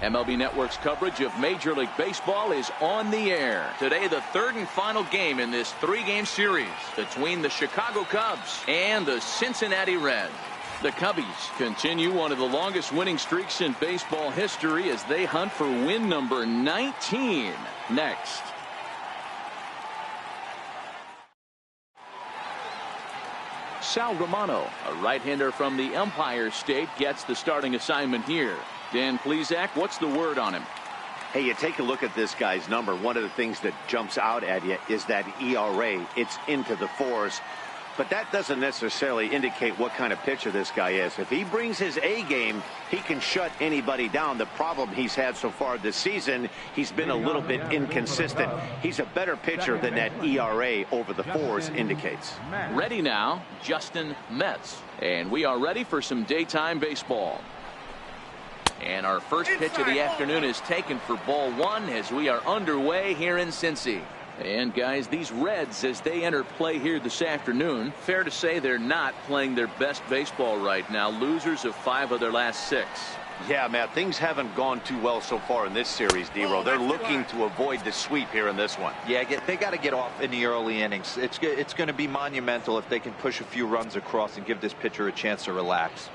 MLB Network's coverage of Major League Baseball is on the air. Today, the third and final game in this three-game series between the Chicago Cubs and the Cincinnati Reds. The Cubbies continue one of the longest winning streaks in baseball history as they hunt for win number 19 next. Sal Romano, a right-hander from the Empire State, gets the starting assignment here. Dan Plesac, what's the word on him? Hey, you take a look at this guy's number. One of the things that jumps out at you is that ERA. It's into the fours. But that doesn't necessarily indicate what kind of pitcher this guy is. If he brings his A game, he can shut anybody down. The problem he's had so far this season, he's been a little bit inconsistent. He's a better pitcher than that ERA over the fours indicates. Ready now, Justin Metz. And we are ready for some daytime baseball. And our first pitch of the afternoon is taken for ball one as we are underway here in Cincy. And guys, these Reds, as they enter play here this afternoon, fair to say they're not playing their best baseball right now. Losers of 5 of their last 6. Yeah, Matt, things haven't gone too well so far in this series, D-Row. They're looking to avoid the sweep here in this one. Yeah, they got to get off in the early innings. It's going to be monumental if they can push a few runs across and give this pitcher a chance to relax.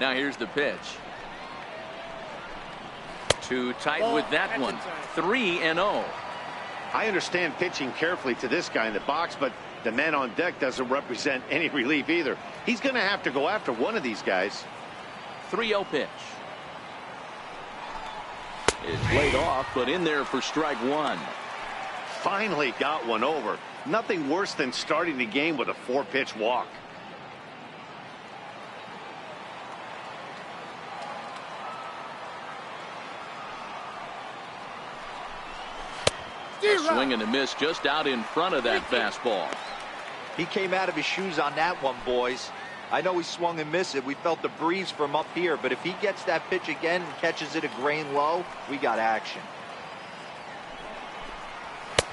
Now here's the pitch. Too tight with that one. 3-0. I understand pitching carefully to this guy in the box, but the man on deck doesn't represent any relief either. He's going to have to go after one of these guys. 3-0 pitch. It's laid off, but in there for strike one. Finally got one over. Nothing worse than starting the game with a 4-pitch walk. A swing and a miss just out in front of that fastball. He came out of his shoes on that one, boys. I know he swung and missed it. We felt the breeze from up here, but if he gets that pitch again and catches it a grain low, we got action.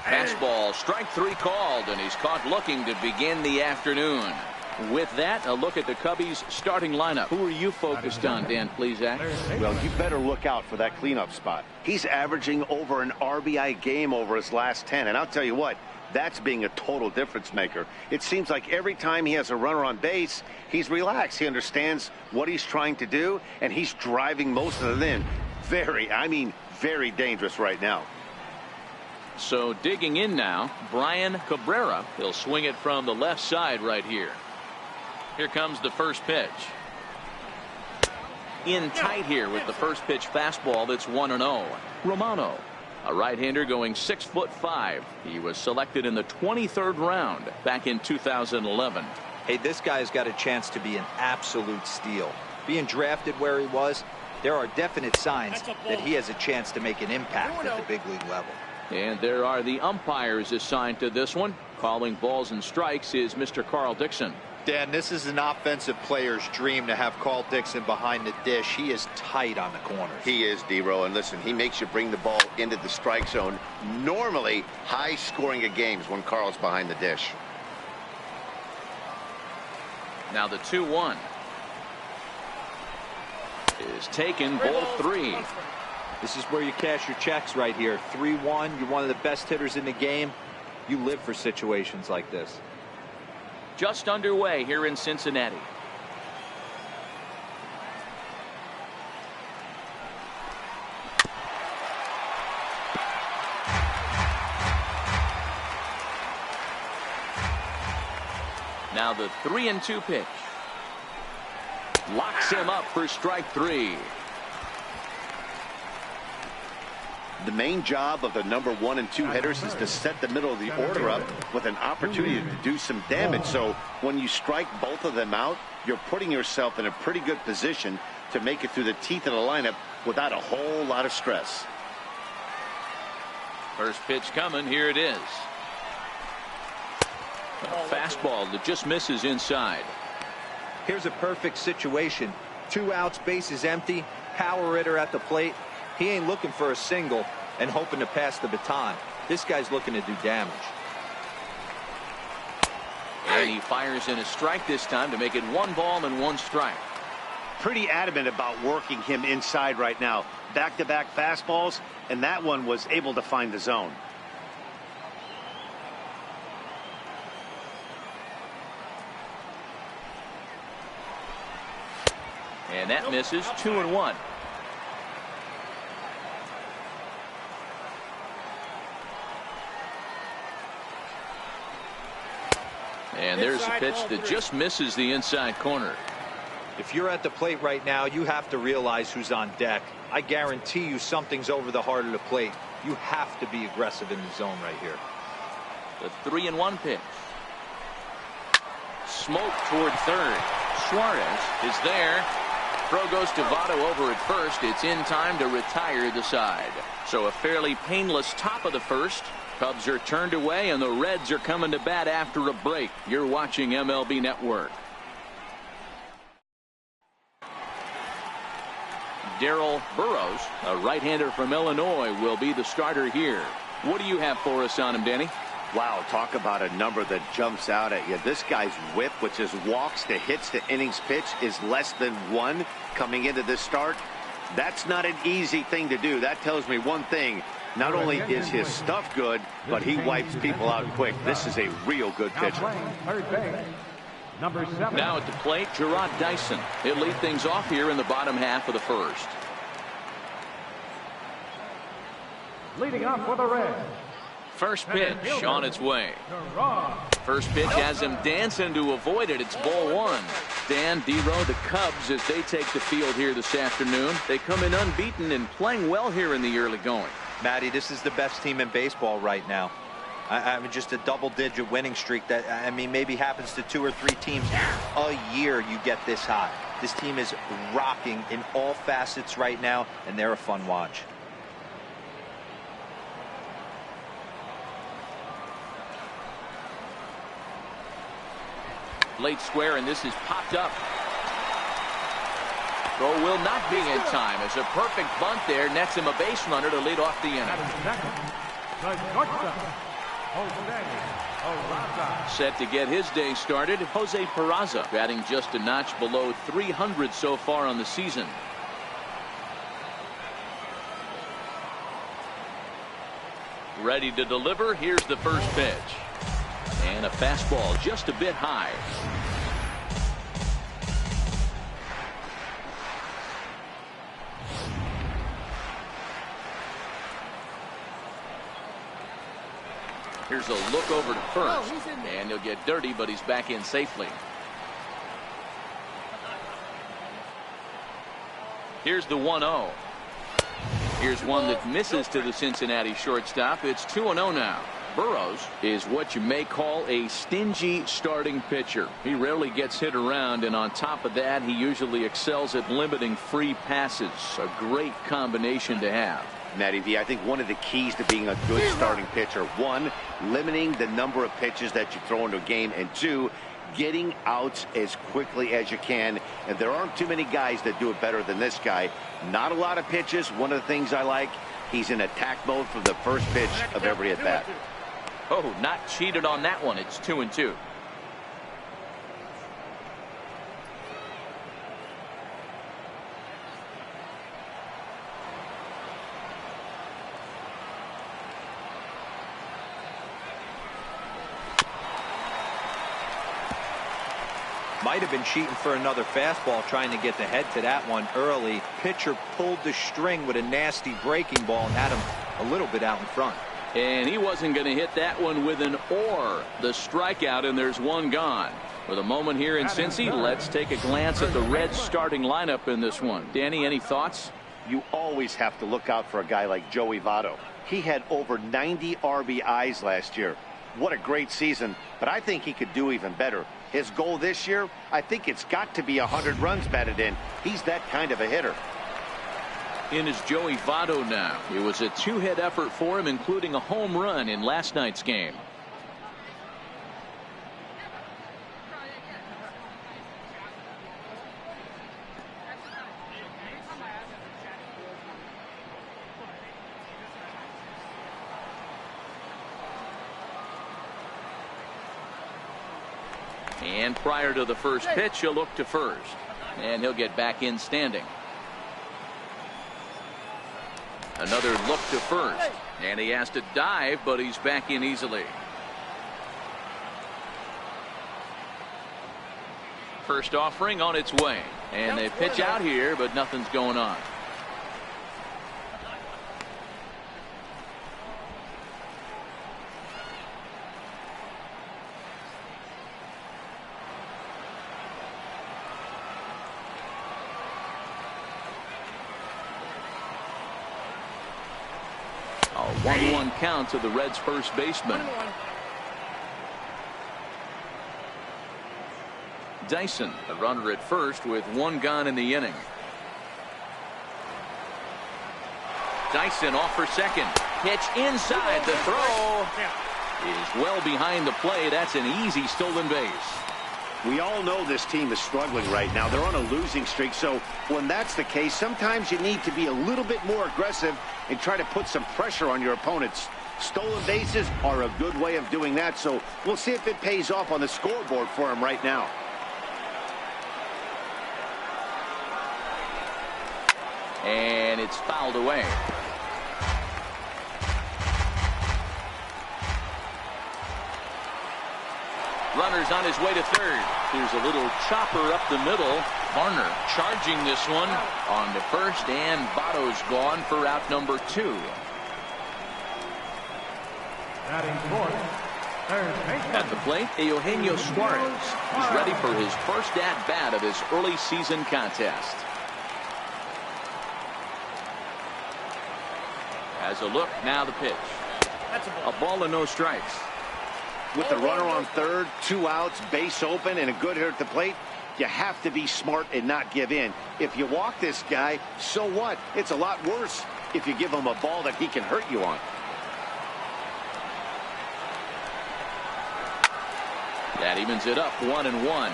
Fastball, strike 3 called, and he's caught looking to begin the afternoon. With that, a look at the Cubbies' starting lineup. Who are you focused on, Dan Plesac? Well, you better look out for that cleanup spot. He's averaging over an RBI game over his last 10, and I'll tell you what, that's being a total difference maker. It seems like every time he has a runner on base, he's relaxed. He understands what he's trying to do, and he's driving most of it in. Very dangerous right now. So digging in now, Brian Cabrera. He'll swing it from the left side right here. Here comes the first pitch. In tight here with the first pitch fastball that's 1-0. Romano, a right-hander going 6'5". He was selected in the 23rd round back in 2011. Hey, this guy's got a chance to be an absolute steal. Being drafted where he was, there are definite signs that he has a chance to make an impact at the big league level. And there are the umpires assigned to this one. Calling balls and strikes is Mr. Carl Dixon. Dan, this is an offensive player's dream to have Carl Dixon behind the dish. He is tight on the corners. He is, D-Row, and listen, he makes you bring the ball into the strike zone. Normally, high scoring of games when Carl's behind the dish. Now the 2-1 is taken, ball 3. This is where you cash your checks right here. 3-1, you're one of the best hitters in the game. You live for situations like this. Just underway here in Cincinnati. Now the 3-2 pitch. Locks him up for strike 3. The main job of the number 1 and 2 hitters is to set the middle of the order up with an opportunity to do some damage. So when you strike both of them out, you're putting yourself in a pretty good position to make it through the teeth of the lineup without a whole lot of stress. First pitch coming. Here it is. A fastball that just misses inside. Here's a perfect situation. 2 outs, bases empty, power hitter at the plate. He ain't looking for a single and hoping to pass the baton. This guy's looking to do damage. And he fires in a strike this time to make it 1 ball and 1 strike. pretty adamant about working him inside right now. Back-to-back fastballs, and that one was able to find the zone. And that misses. 2-1. And there's a pitch that just misses the inside corner. If you're at the plate right now, you have to realize who's on deck. I guarantee you something's over the heart of the plate. You have to be aggressive in the zone right here. The 3-1 pitch. Smoke toward third. Suarez is there. Throw goes to Votto over at first. It's in time to retire the side. So a fairly painless top of the first. Cubs are turned away, and the Reds are coming to bat after a break. You're watching MLB Network. Darrell Burrows, a right-hander from Illinois, will be the starter here. What do you have for us on him, Danny? Wow, talk about a number that jumps out at you. This guy's whip, which is walks to hits to innings pitch, is less than 1 coming into this start. That's not an easy thing to do. That tells me one thing. Not only is his stuff good, but he wipes people out quick. This is a real good pitcher. Now at the plate, Gerard Dyson. He'll lead things off here in the bottom half of the first. Leading up for the Reds. First pitch on its way. First pitch has him dancing to avoid it. It's ball 1. Dan, D-Row, the Cubs, as they take the field here this afternoon. They come in unbeaten and playing well here in the early going. Matty, this is the best team in baseball right now. I mean, just a double-digit winning streak that, I mean, maybe happens to 2 or 3 teams a year. You get this high. This team is rocking in all facets right now, and they're a fun watch. Late square, and this is popped up. Throw will not be in time. It's a perfect bunt there. Nets him a base runner to lead off the inning. Set to get his day started, Jose Peraza, batting just a notch below 300 so far on the season. Ready to deliver. Here's the first pitch. And a fastball just a bit high. Here's a look over to first, and he'll get dirty, but he's back in safely. Here's the 1-0. Here's one that misses to the Cincinnati shortstop. It's 2-0 now. Burrows is what you may call a stingy starting pitcher. He rarely gets hit around, and on top of that, he usually excels at limiting free passes. A great combination to have. Matty V, I think one of the keys to being a good starting pitcher, 1, limiting the number of pitches that you throw into a game, and 2, getting outs as quickly as you can. And there aren't too many guys that do it better than this guy. Not a lot of pitches. One of the things I like, he's in attack mode from the first pitch of every at bat. Oh, not cheated on that one. It's 2-2. Might have been cheating for another fastball, trying to get the head to that one early. Pitcher pulled the string with a nasty breaking ball and had him a little bit out in front. And he wasn't going to hit that one with an or. The strikeout, and there's one gone. For the moment here in Cincy, let's take a glance at the Reds starting lineup in this one. Danny, any thoughts? You always have to look out for a guy like Joey Votto. He had over 90 RBIs last year. What a great season, but I think he could do even better. His goal this year, I think it's got to be 100 runs batted in. He's that kind of a hitter. In is Joey Votto now. It was a 2-hit effort for him, including a home run in last night's game. And prior to the first pitch, you'll look to first. and he'll get back in standing. Another look to first, and he has to dive, but he's back in easily. First offering on its way, and they pitch out here, but nothing's going on. A 1-1 count to the Reds' first baseman. Dyson, a runner at first with one gone in the inning. Dyson off for second. Pitch inside. The throw is well behind the play. That's an easy stolen base. We all know this team is struggling right now. They're on a losing streak, so when that's the case, sometimes you need to be a little bit more aggressive and try to put some pressure on your opponents. Stolen bases are a good way of doing that, so we'll see if it pays off on the scoreboard for him right now. And it's fouled away. Runner's on his way to third. Here's a little chopper up the middle. Varner charging this one on to first, and Votto's gone for out number 2. At the plate, Eugenio Suarez is ready for his first at-bat of this early season contest. Has a look, now the pitch. A ball and no strikes. With the runner on third, 2 outs, base open, and a good hitter at the plate, you have to be smart and not give in. If you walk this guy, so what? It's a lot worse if you give him a ball that he can hurt you on. That evens it up, 1-1.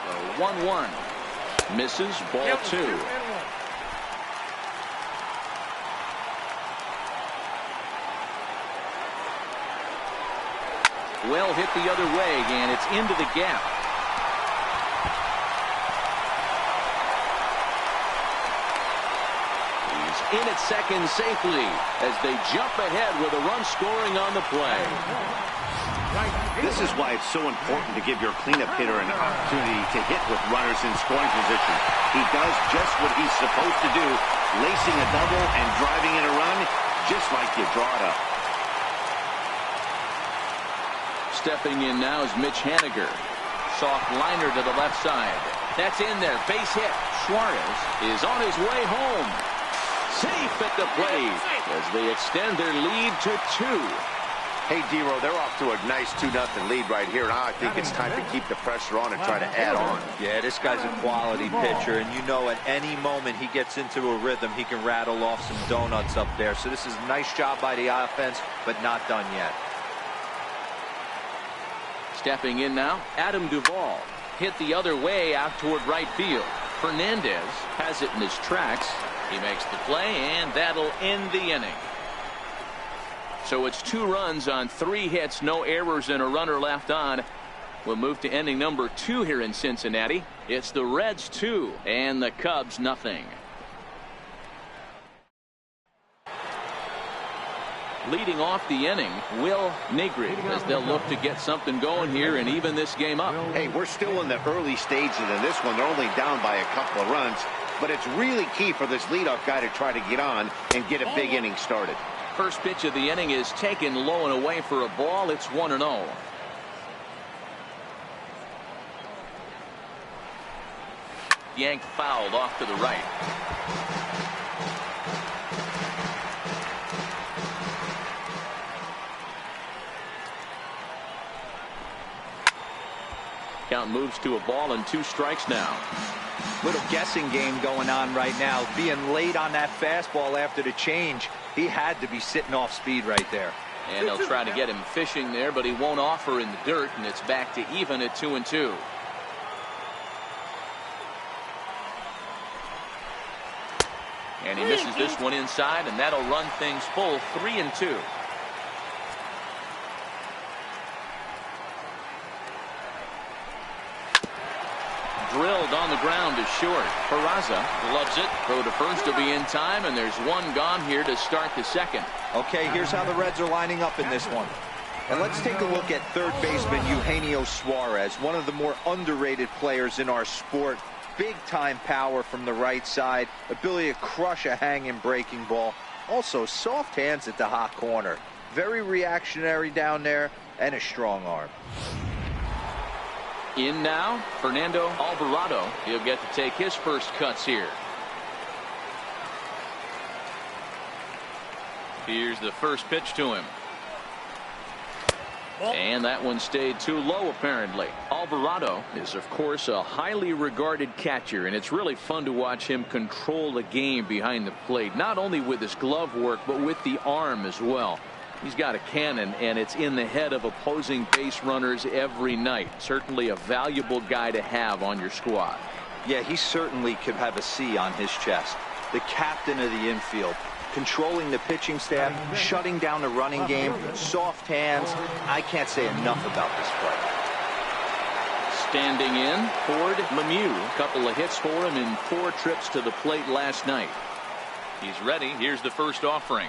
So 1-1. Misses, ball 2. Well hit the other way, and it's into the gap. He's in at second safely as they jump ahead with a run scoring on the play. This is why it's so important to give your cleanup hitter an opportunity to hit with runners in scoring position. He does just what he's supposed to do, lacing a double and driving in a run, just like you draw it up. Stepping in now is Mitch Haniger. Soft liner to the left side. That's in there. Base hit. Suarez is on his way home. Safe at the plate as they extend their lead to 2. Hey, D-Row, they're off to a nice 2-0 lead right here. Now I think it's time to keep the pressure on and try to add on. Yeah, this guy's a quality pitcher, and you know at any moment he gets into a rhythm, he can rattle off some donuts up there. So this is a nice job by the offense, but not done yet. Stepping in now, Adam Duvall. Hit the other way out toward right field. Fernandez has it in his tracks. He makes the play, and that'll end the inning. So it's 2 runs on 3 hits, no errors, and a runner left on. We'll move to inning number 2 here in Cincinnati. It's the Reds 2 and the Cubs nothing. Leading off the inning, Will Negri, as they'll look to get something going here and even this game up. Hey, we're still in the early stages in this one. They're only down by a couple of runs, but it's really key for this leadoff guy to try to get on and get a big inning started. First pitch of the inning is taken low and away for a ball. It's 1-0. Yanked fouled off to the right. Count moves to a ball and 2 strikes now. Little guessing game going on right now. Being late on that fastball after the change, he had to be sitting off speed right there. And they'll try to get him fishing there, but he won't offer in the dirt, and it's back to even at 2-2. And he misses this one inside, and that'll run things full 3-2. drilled on the ground is short. Peraza loves it. Throw to first to be in time, and there's one gone here to start the second. Okay, here's how the Reds are lining up in this one. And let's take a look at third baseman Eugenio Suarez, one of the more underrated players in our sport. Big-time power from the right side, ability to crush a hanging breaking ball. Also, soft hands at the hot corner. Very reactionary down there, and a strong arm. In now, Fernando Alvarado. He'll get to take his first cuts here. Here's the first pitch to him. And that one stayed too low, apparently. Alvarado is, of course, a highly regarded catcher, and it's really fun to watch him control the game behind the plate, not only with his glove work, but with the arm as well. He's got a cannon, and it's in the head of opposing base runners every night. Certainly a valuable guy to have on your squad. Yeah, he certainly could have a C on his chest. The captain of the infield. Controlling the pitching staff, shutting down the running game, soft hands. I can't say enough about this play. Standing in, Ford Lemieux. A couple of hits for him in 4 trips to the plate last night. He's ready. Here's the first offering.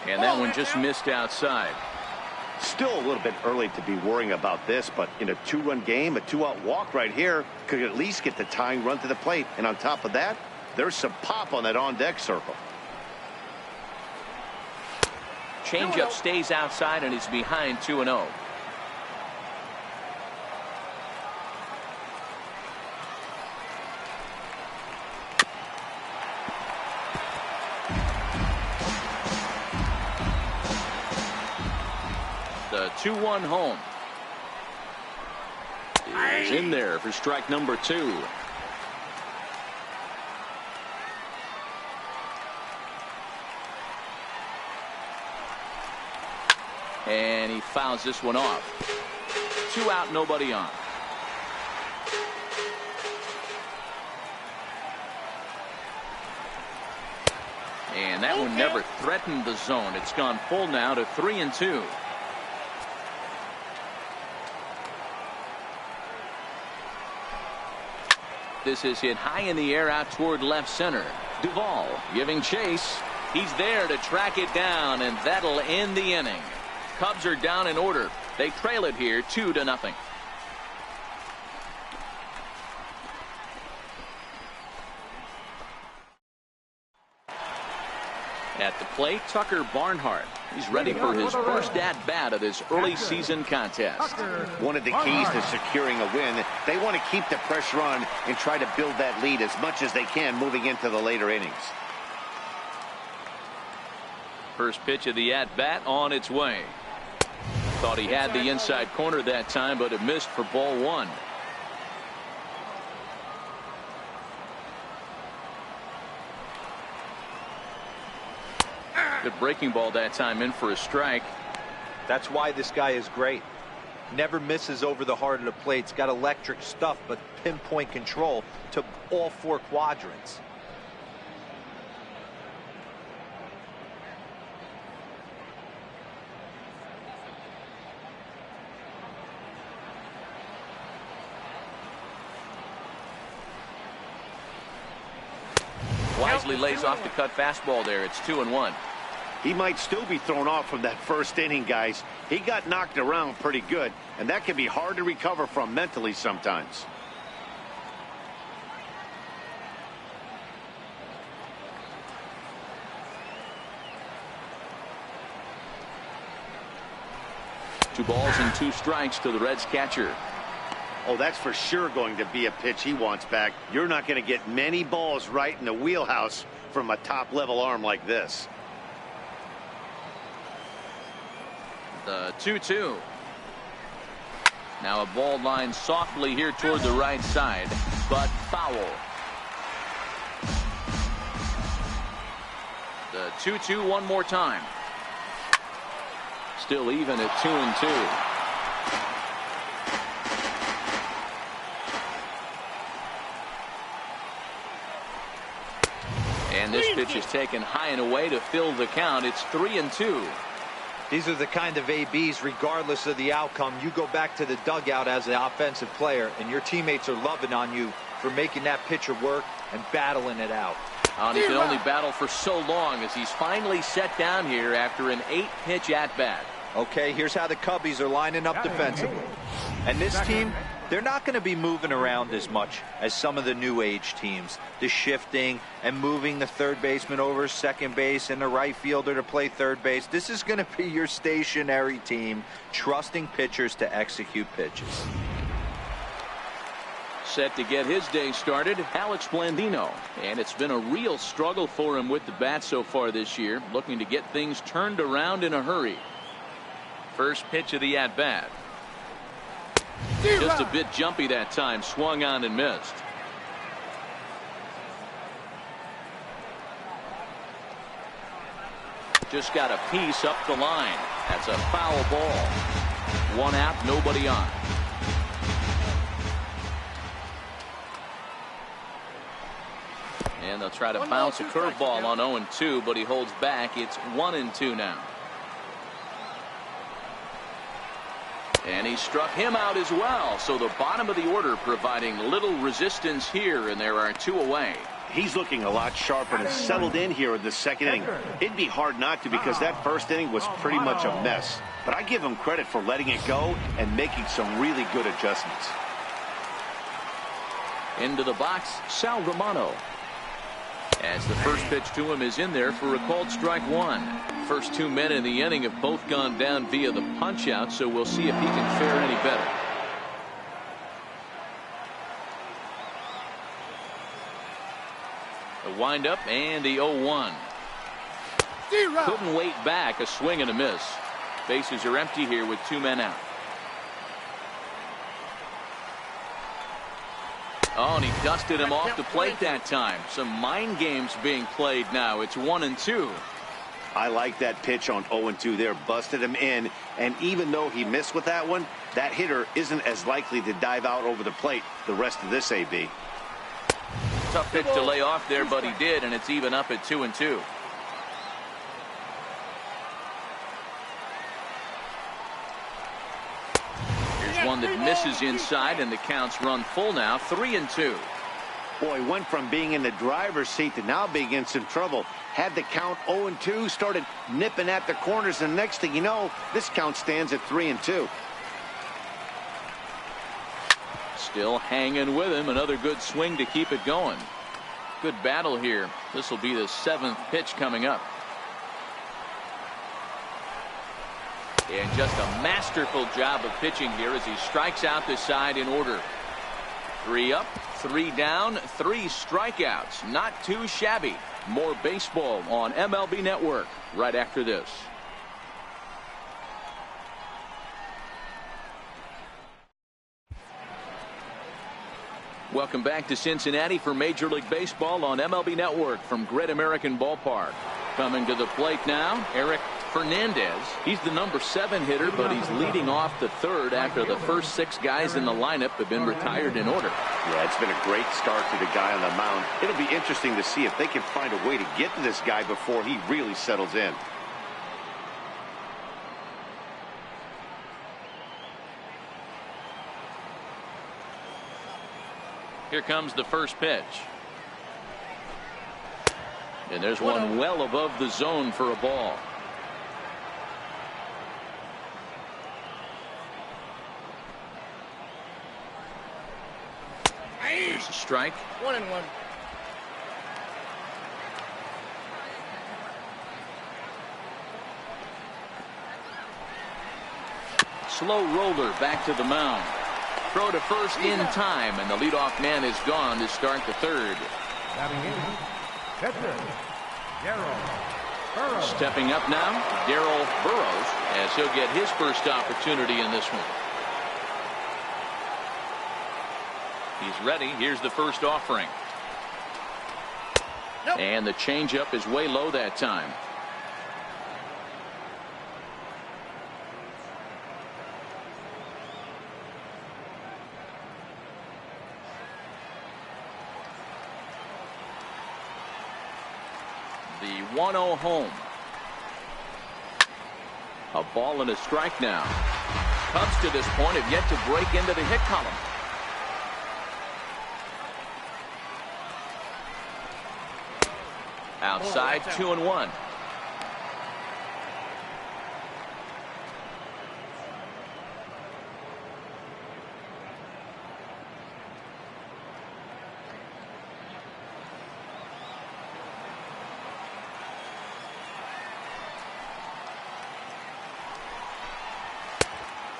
And that one just missed outside. Still a little bit early to be worrying about this, but in a 2-run game, a 2-out walk right here could at least get the tying run to the plate. And on top of that, there's some pop on that on-deck circle. Changeup stays outside, and he's behind 2-0. The 2-1 home is in there for strike number 2. And he fouls this one off. 2 out, nobody on. And that one never threatened the zone. It's gone full now to 3-2. This is hit high in the air out toward left center. Duvall giving chase. He's there to track it down, and that'll end the inning. Cubs are down in order. They trail it here 2-0. At the plate, Tucker Barnhart. He's ready for his first at-bat of this early season contest. One of the keys to securing a win, they want to keep the pressure on and try to build that lead as much as they can moving into the later innings. First pitch of the at-bat on its way. Thought he had the inside corner that time, but it missed for ball 1. Good breaking ball that time, in for a strike. That's why this guy is great. Never misses over the heart of the plate. He's got electric stuff, but pinpoint control to all 4 quadrants. Wisely lays off the cut fastball there. It's 2-1. He might still be thrown off from that first inning, guys. He got knocked around pretty good, and that can be hard to recover from mentally sometimes. Two balls and 2 strikes to the Reds catcher. Oh, that's for sure going to be a pitch he wants back. You're not going to get many balls right in the wheelhouse from a top-level arm like this. The 2-2. Now a ball lined softly here toward the right side, but foul. The 2-2 one more time. Still even at 2-2. And this pitch is taken high and away to fill the count. It's 3-2. These are the kind of ABs, regardless of the outcome. You go back to the dugout as an offensive player, and your teammates are loving on you for making that pitcher work and battling it out. And he can only battle for so long as he's finally set down here after an 8-pitch at-bat. Okay, here's how the Cubbies are lining up defensively. And this team, they're not going to be moving around as much as some of the new age teams. The shifting and moving the third baseman over second base and the right fielder to play third base. This is going to be your stationary team, trusting pitchers to execute pitches. Set to get his day started, Alex Blandino. And it's been a real struggle for him with the bat so far this year, looking to get things turned around in a hurry. First pitch of the at-bat. Just a bit jumpy that time, swung on and missed. Just got a piece up the line. That's a foul ball. One out, nobody on. And they'll try to bounce a curveball on 0-2, but he holds back. It's 1-2 now. And he struck him out as well. So the bottom of the order providing little resistance here, and there are 2 away. He's looking a lot sharper and settled in here in the second inning. It'd be hard not to, because that first inning was pretty much a mess. But I give him credit for letting it go and making some really good adjustments. Into the box, Sal Romano. As the first pitch to him is in there for a called strike 1. First 2 men in the inning have both gone down via the punch out, so we'll see if he can fare any better. The windup and the 0-1. Couldn't wait back, a swing and a miss. Bases are empty here with 2 men out. Oh, and he dusted him off the plate that time. Some mind games being played now. It's 1-2. I like that pitch on 0-2 there. Busted him in. And even though he missed with that one, that hitter isn't as likely to dive out over the plate the rest of this AB. Tough pitch to lay off there, but he did, and it's even up at 2-2. One that misses inside, and the counts run full now. 3-2. Boy, went from being in the driver's seat to now being in some trouble. Had the count 0-2, started nipping at the corners, and the next thing you know, this count stands at 3-2. Still hanging with him. Another good swing to keep it going. Good battle here. This will be the 7th pitch coming up. And just a masterful job of pitching here as he strikes out the side in order. 3 up, 3 down, 3 strikeouts. Not too shabby. More baseball on MLB Network right after this. Welcome back to Cincinnati for Major League Baseball on MLB Network from Great American Ballpark. Coming to the plate now, Eric Fernandez. He's the number 7 hitter, but he's leading off the third after the first 6 guys in the lineup have been retired in order. Yeah, it's been a great start to the guy on the mound. It'll be interesting to see if they can find a way to get to this guy before he really settles in. Here comes the first pitch. And there's one well above the zone for a ball. There's a strike. 1-1. Slow roller back to the mound. Throw to first in time, and the leadoff man is gone to start the third. Stepping up now, Darryl Burrows, as he'll get his first opportunity in this one. He's ready. Here's the first offering. And the changeup is way low that time. The 1-0 home. A ball and a strike now. Cubs to this point have yet to break into the hit column. Outside, 2-1.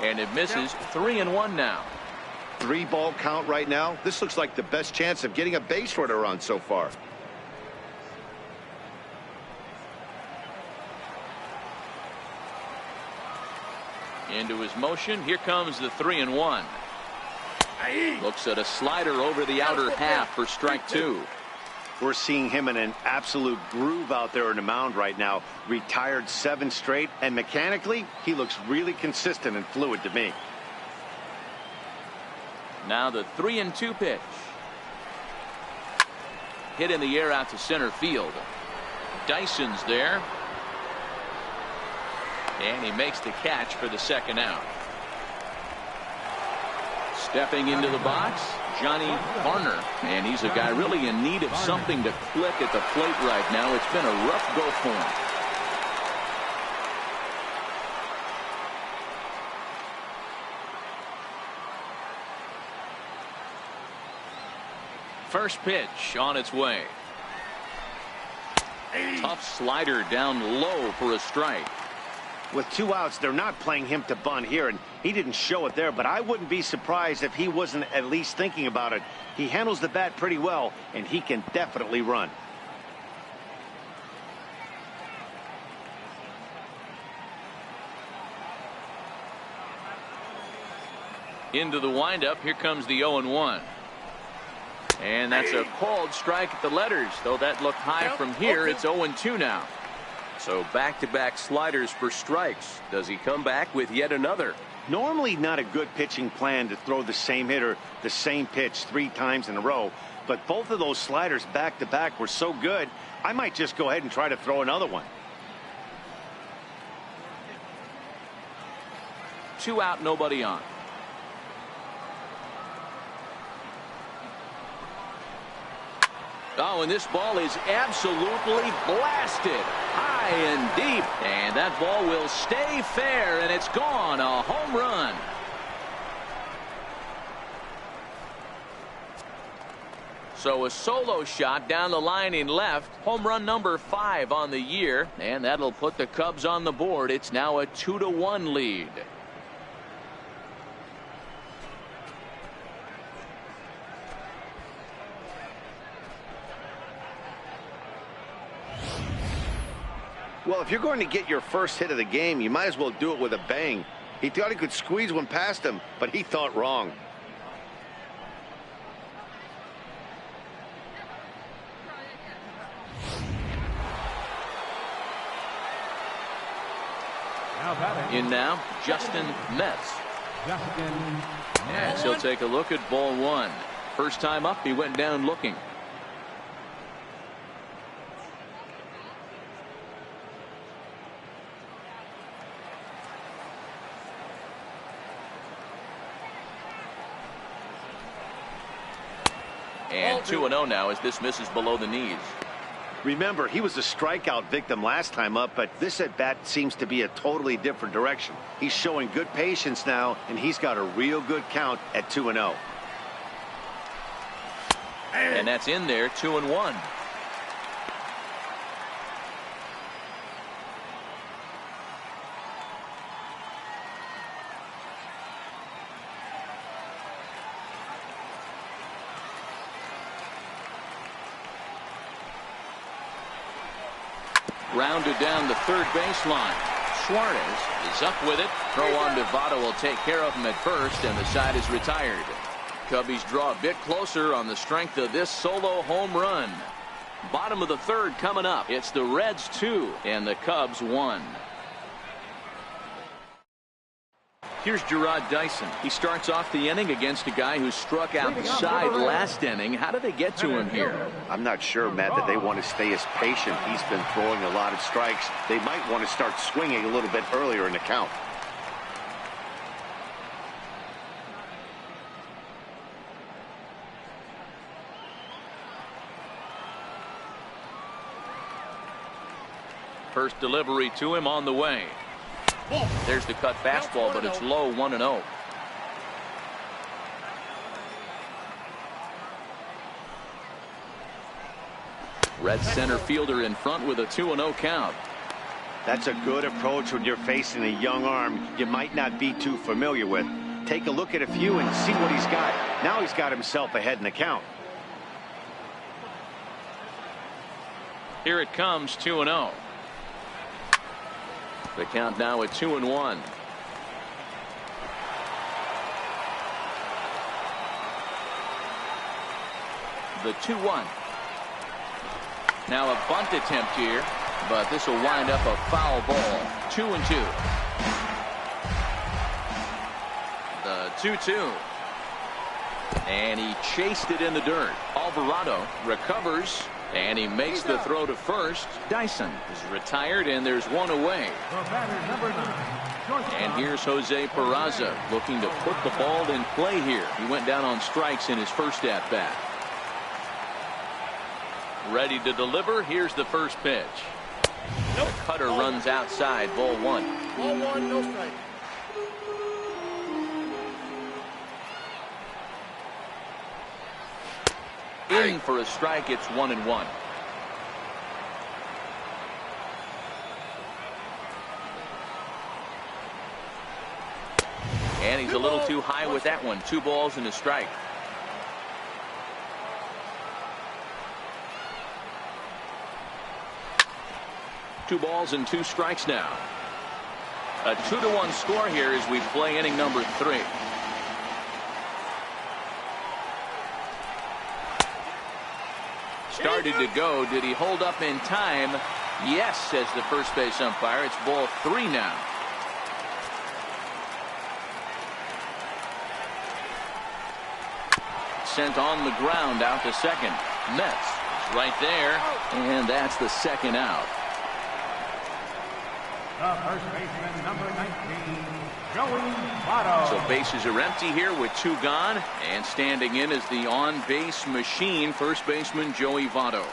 And it misses. 3-1 now. 3-ball count right now. This looks like the best chance of getting a base runner on so far. Into his motion. Here comes the 3-1. Looks at a slider over the outer half for strike 2. We're seeing him in an absolute groove out there in the mound right now. Retired 7 straight, and mechanically, he looks really consistent and fluid to me. Now the 3-2 pitch. Hit in the air out to center field. Dyson's there. And he makes the catch for the second out. Stepping into the box, Johnny Varner. And he's a guy really in need of something to click at the plate right now. It's been a rough go for him. First pitch on its way. Tough slider down low for a strike. With 2 outs, they're not playing him to bunt here, and he didn't show it there, but I wouldn't be surprised if he wasn't at least thinking about it. He handles the bat pretty well, and he can definitely run. Into the windup. Here comes the 0-1. And that's a called strike at the letters, though that looked high from here. It's 0-2 now. So back-to-back sliders for strikes. Does he come back with yet another? Normally not a good pitching plan to throw the same hitter the same pitch 3 times in a row, but both of those sliders back-to-back were so good, I might just go ahead and try to throw another one. 2 out, nobody on. Oh, and this ball is absolutely blasted high and deep, and that ball will stay fair, and it's gone. A home run. So a solo shot down the line in left. Home run number 5 on the year, and that'll put the Cubs on the board. It's now a 2-1 lead. Well, if you're going to get your first hit of the game, you might as well do it with a bang. He thought he could squeeze one past him, but he thought wrong. In now, Justin Metz. And he'll take a look at ball 1. First time up, he went down looking. And 2-0 now as this misses below the knees. Remember, he was a strikeout victim last time up, but this at bat seems to be a totally different direction. He's showing good patience now, and he's got a real good count at 2-0. And that's in there, 2-1. Rounded down the third baseline. Suarez is up with it. Throw on to Votto will take care of him at first, and the side is retired. Cubbies draw a bit closer on the strength of this solo home run. Bottom of the third coming up. It's the Reds 2 and the Cubs 1. Here's Gerard Dyson. He starts off the inning against a guy who struck outside last inning. How did they get to him here? I'm not sure, Matt, that they want to stay as patient. He's been throwing a lot of strikes. They might want to start swinging a little bit earlier in the count. First delivery to him on the way. There's the cut fastball, but it's low, 1-0. Red center fielder in front with a 2-0 count. That's a good approach when you're facing a young arm you might not be too familiar with. Take a look at a few and see what he's got. Now he's got himself ahead in the count. Here it comes, 2-0. The count now at 2-1. The 2-1. Now a bunt attempt here, but this will wind up a foul ball. 2-2. The 2-2. And he chased it in the dirt. Alvarado recovers. And he makes the throw to first. Dyson is retired, and there's one away. And here's Jose Peraza looking to put the ball in play here. He went down on strikes in his first at-bat. Ready to deliver. Here's the first pitch. The cutter runs outside. Ball one. Ball one, no strike. In for a strike. It's 1-1. And he's a little too high with that one. 2 balls and a strike. Two balls and 2 strikes now. A 2-1 score here as we play inning number 3. Started to go. Did he hold up in time? Yes, says the first base umpire. It's ball 3 now. Sent on the ground out to second. Metz is right there, and that's the second out. The first baseman, number 19, Joey Votto. So bases are empty here with 2 gone, and standing in is the on-base machine, first baseman Joey Votto.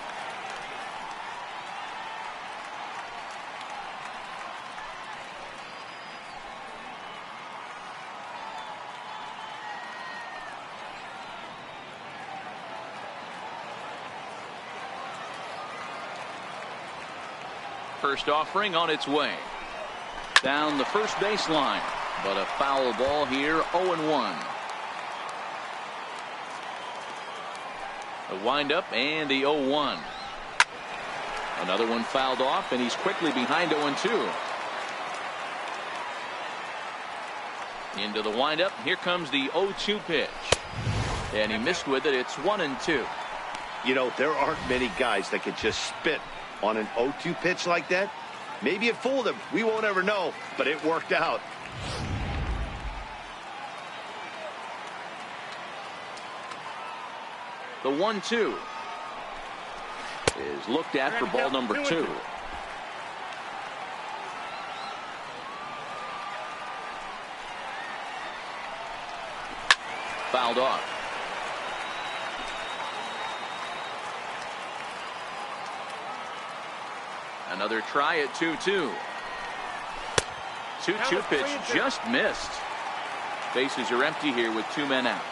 First offering on its way. Down the first baseline, but a foul ball here, 0-1. The windup and the 0-1. Another one fouled off, and he's quickly behind 0-2. Into the windup. Here comes the 0-2 pitch. And he missed with it. It's 1-2. You know, there aren't many guys that could just spit on an 0-2 pitch like that. Maybe it fooled him. We won't ever know, but it worked out. The 1-2 is looked at for ball number 2. Fouled off. Another try at 2-2. 2-2 pitch just missed. Bases are empty here with 2 men out.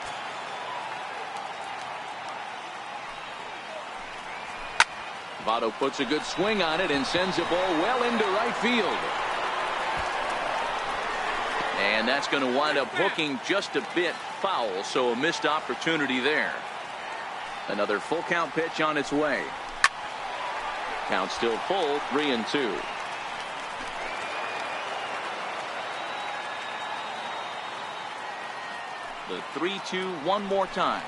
Votto puts a good swing on it and sends the ball well into right field. And that's going to wind up hooking just a bit foul, so a missed opportunity there. Another full count pitch on its way. Count still full, 3-2. The 3-2 one more time.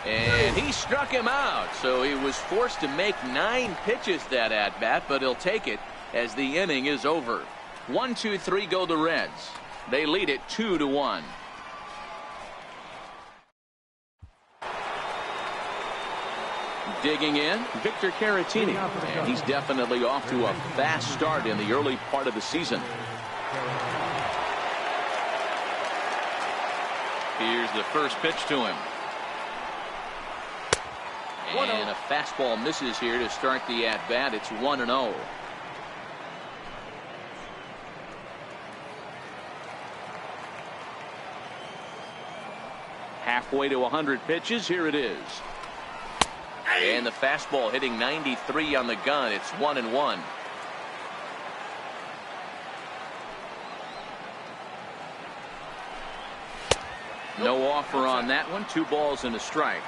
And he struck him out, so he was forced to make 9 pitches that at bat, but he'll take it as the inning is over. 1-2-3 go the Reds. They lead it 2-1. Digging in, Victor Caratini, and he's definitely off to a fast start in the early part of the season. Here's the first pitch to him. And a fastball misses here to start the at-bat. It's 1-0. Halfway to 100 pitches. Here it is. And the fastball hitting 93 on the gun. It's 1-1. No offer on that one. 2 balls and a strike.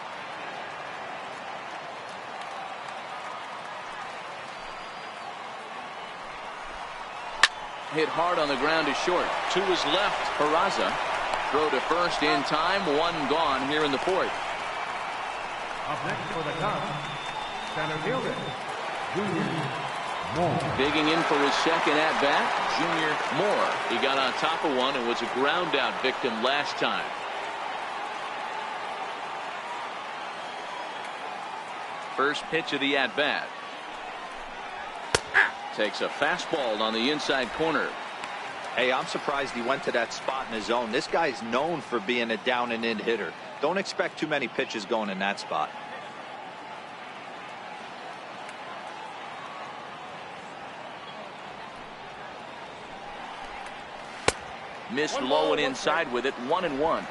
Hit hard on the ground is short. 2 is left. Peraza. Throw to first in time. 1 gone here in the 4th. Up next for the Cubs, center fielder, Junior Moore. Digging in for his second at-bat, Junior Moore. He got on top of one and was a ground-out victim last time. First pitch of the at-bat. Takes a fastball on the inside corner. Hey, I'm surprised he went to that spot in his zone. This guy's known for being a down-and-in hitter. Don't expect too many pitches going in that spot. Missed low and inside with it. 1-1.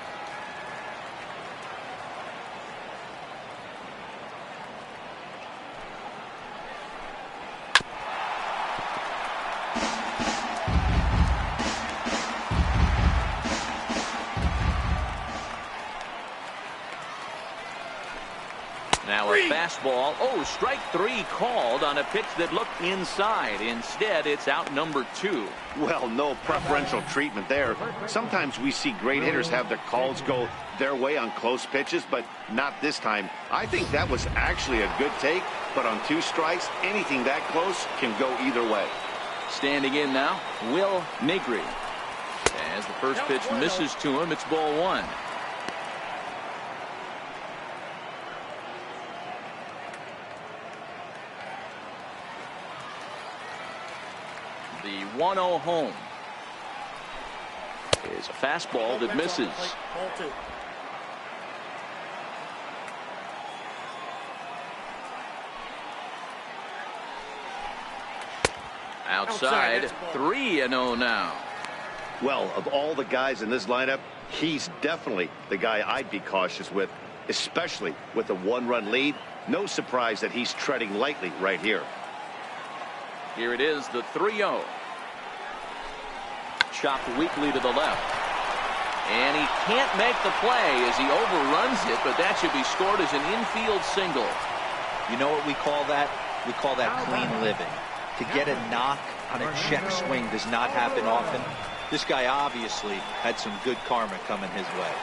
Now a fastball. Oh, strike 3 called on a pitch that looked inside. Instead, it's out number 2. Well, no preferential treatment there. Sometimes we see great hitters have their calls go their way on close pitches, but not this time. I think that was actually a good take, but on 2 strikes, anything that close can go either way. Standing in now, Will Negri. As the first pitch misses to him, it's ball 1. The 1-0 home is a fastball that misses. Outside, 3-0 now. Well, of all the guys in this lineup, he's definitely the guy I'd be cautious with, especially with a 1-run lead. No surprise that he's treading lightly right here. Here it is, the 3-0. Chopped weakly to the left. And he can't make the play as he overruns it, but that should be scored as an infield single. You know what we call that? We call that clean living. To get a knock on a check swing does not happen often. This guy obviously had some good karma coming his way.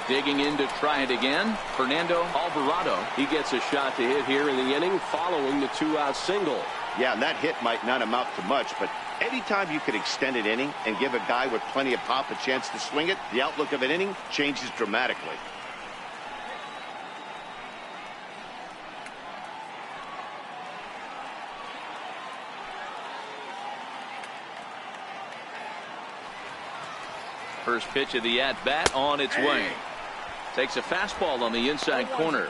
Digging in to try it again, Fernando Alvarado. He gets a shot to hit here in the inning following the 2-out single. Yeah, and that hit might not amount to much, but anytime you can extend an inning and give a guy with plenty of pop a chance to swing it, the outlook of an inning changes dramatically. First pitch of the at-bat on its way. Takes a fastball on the inside corner.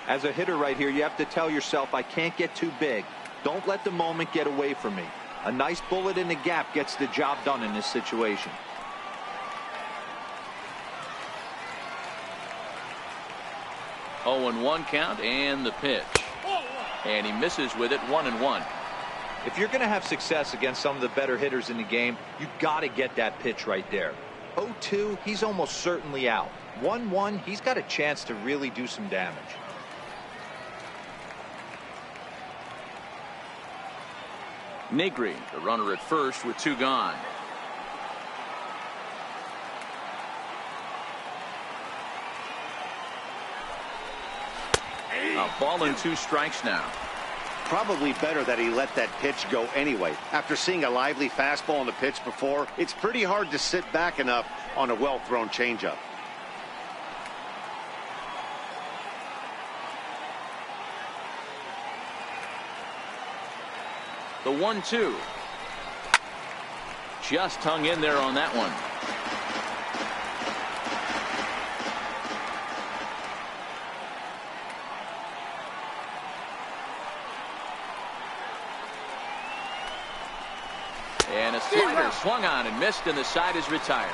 As a hitter right here, you have to tell yourself, I can't get too big. Don't let the moment get away from me. A nice bullet in the gap gets the job done in this situation. Oh, 0-1 count and the pitch. And he misses with it. 1-1. If you're going to have success against some of the better hitters in the game, you've got to get that pitch right there. 0-2, he's almost certainly out. 1-1, he's got a chance to really do some damage. Negri, the runner at first with 2 gone. A ball and 2 strikes now. probably better that he let that pitch go anyway. After seeing a lively fastball on the pitch before, it's pretty hard to sit back enough on a well-thrown changeup. The 1-2. Just hung in there on that one. And a slider swung on and missed, and the side is retired.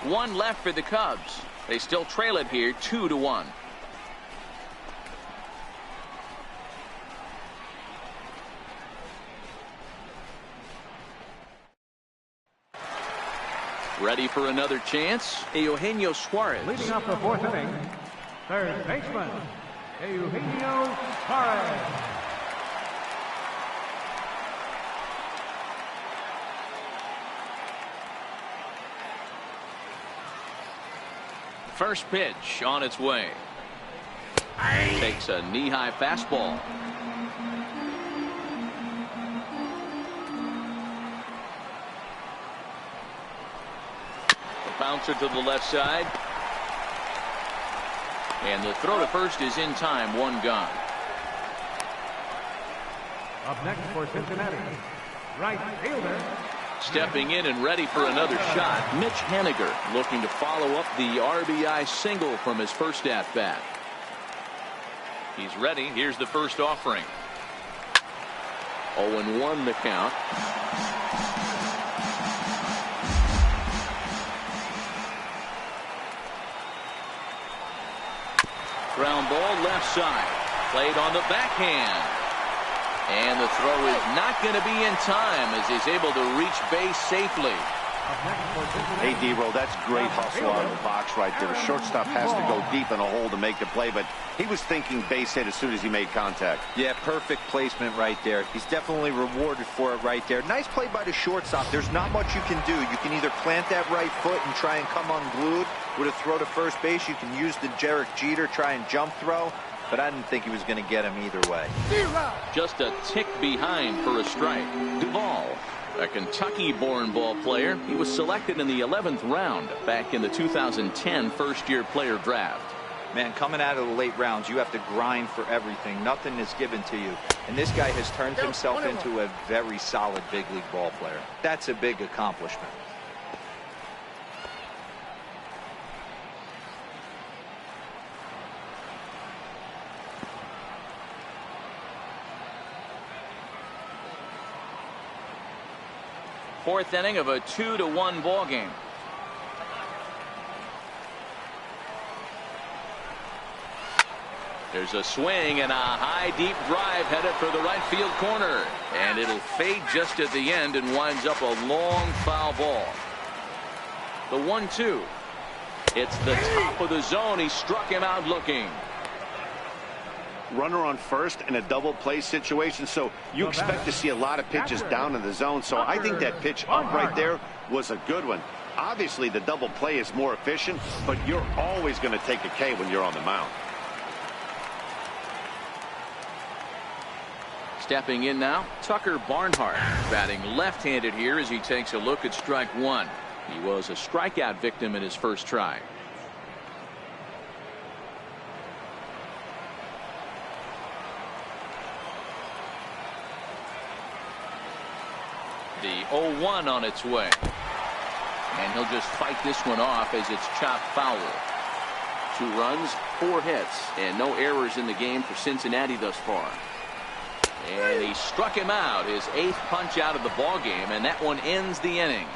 One left for the Cubs. They still trail it here 2-1. Ready for another chance? Eugenio Suarez. Leading off the fourth inning, third baseman, Eugenio Suarez. First pitch on its way. Takes a knee-high fastball. Bouncer to the left side. And the throw to first is in time. One gone. Up next for Cincinnati, right fielder. Stepping in and ready for another shot, Mitch Haniger, looking to follow up the RBI single from his first at-bat. He's ready. Here's the first offering. 0-1 the count. Ground ball left side. Played on the backhand. And the throw is not going to be in time as he's able to reach base safely. Hey, D-Roll, that's great hustle out of the box right there. The shortstop has to go deep in a hole to make the play, but he was thinking base hit as soon as he made contact. Yeah, perfect placement right there. He's definitely rewarded for it right there. Nice play by the shortstop. There's not much you can do. You can either plant that right foot and try and come unglued with a throw to first base. You can use the Derek Jeter, try and jump throw, but I didn't think he was going to get him either way. Just a tick behind for a strike. Duvall, a Kentucky-born ball player. He was selected in the 11th round back in the 2010 first-year player draft. Man, coming out of the late rounds, you have to grind for everything. Nothing is given to you. And this guy has turned himself into a very solid big league ball player. That's a big accomplishment. Fourth inning of a 2-1 ball game. There's a swing and a high deep drive headed for the right field corner, and it'll fade just at the end and winds up a long foul ball. The 1-2. It's the top of the zone. He struck him out looking. Runner on first in a double play situation, so you expect to see a lot of pitches down in the zone. So I think that pitch up right there was a good one. Obviously the double play is more efficient, but you're always going to take a K when you're on the mound. Stepping in now, Tucker Barnhart, batting left-handed here as he takes a look at strike one. He was a strikeout victim in his first try. The 0-1 on its way. And he'll just fight this one off as it's chopped foul. 2 runs, 4 hits, and no errors in the game for Cincinnati thus far. And he struck him out, his 8th punch out of the ball game, and that one ends the inning.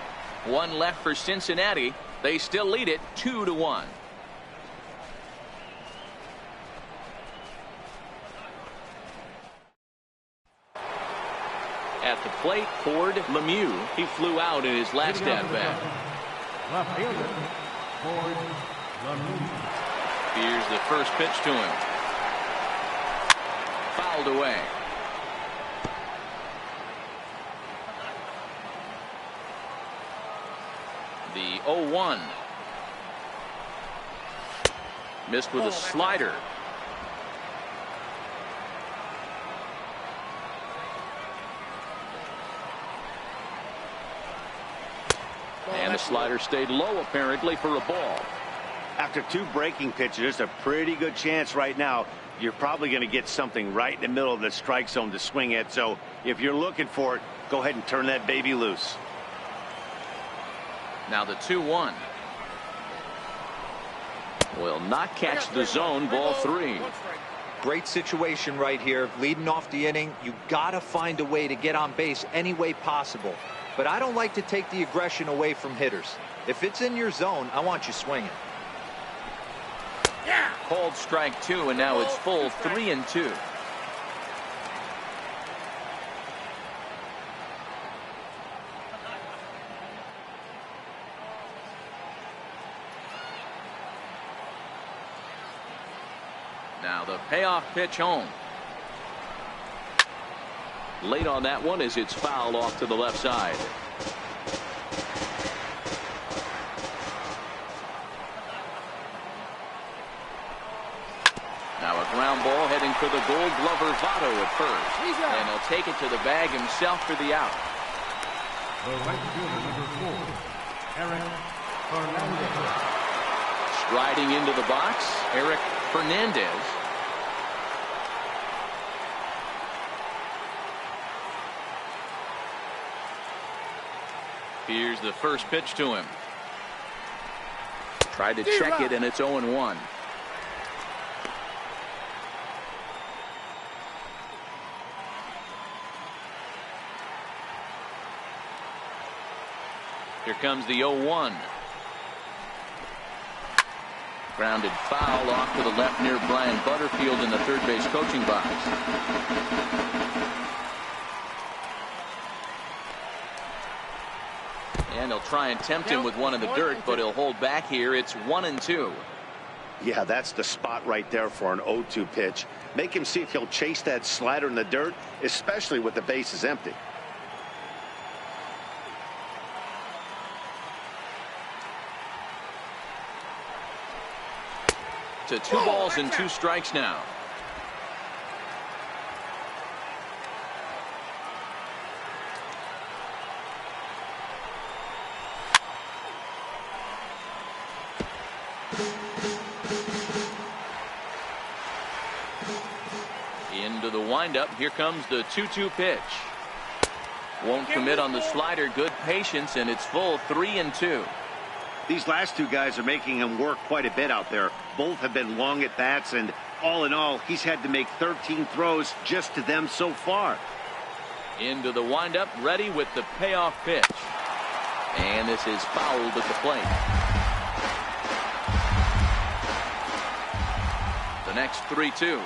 1 left for Cincinnati. They still lead it 2-1. At the plate, Cord Lemieux. He flew out in his last at-bat. Left fielder, Cord Lemieux. Here's the first pitch to him. Fouled away. The 0-1. Missed with a slider. And the slider stayed low apparently for a ball. After 2 breaking pitches, there's a pretty good chance right now you're probably going to get something right in the middle of the strike zone to swing at. So if you're looking for it, go ahead and turn that baby loose. Now the 2-1. Will not catch the zone. Ball 3. Great situation right here. Leading off the inning, you got to find a way to get on base any way possible. But I don't like to take the aggression away from hitters. If it's in your zone, I want you swinging. Called strike 2, and now it's full 3-2. Now the payoff pitch home. Late on that one as it's fouled off to the left side. Now a ground ball heading for the Gold Glover Votto at first. And he'll take it to the bag himself for the out. The right fielder, number 4, Eric Fernandez. Striding into the box, Eric Fernandez. Here's the first pitch to him. Tried to check it, and it's 0-1. Here comes the 0-1. Grounded foul off to the left near Brian Butterfield in the third base coaching box. And he'll try and tempt him with one in the dirt, but he'll hold back here. It's 1-2. Yeah, that's the spot right there for an 0-2 pitch. Make him see if he'll chase that slider in the dirt, especially with the bases empty. To 2 balls and 2 strikes now. Into the windup. Here comes the 2-2 pitch. Won't commit on the slider. Good patience, and it's full 3-2. These last 2 guys are making him work quite a bit out there. Both have been long at bats, and all in all, he's had to make 13 throws just to them so far. Into the windup, ready with the payoff pitch. And this is fouled at the plate. The next 3-2.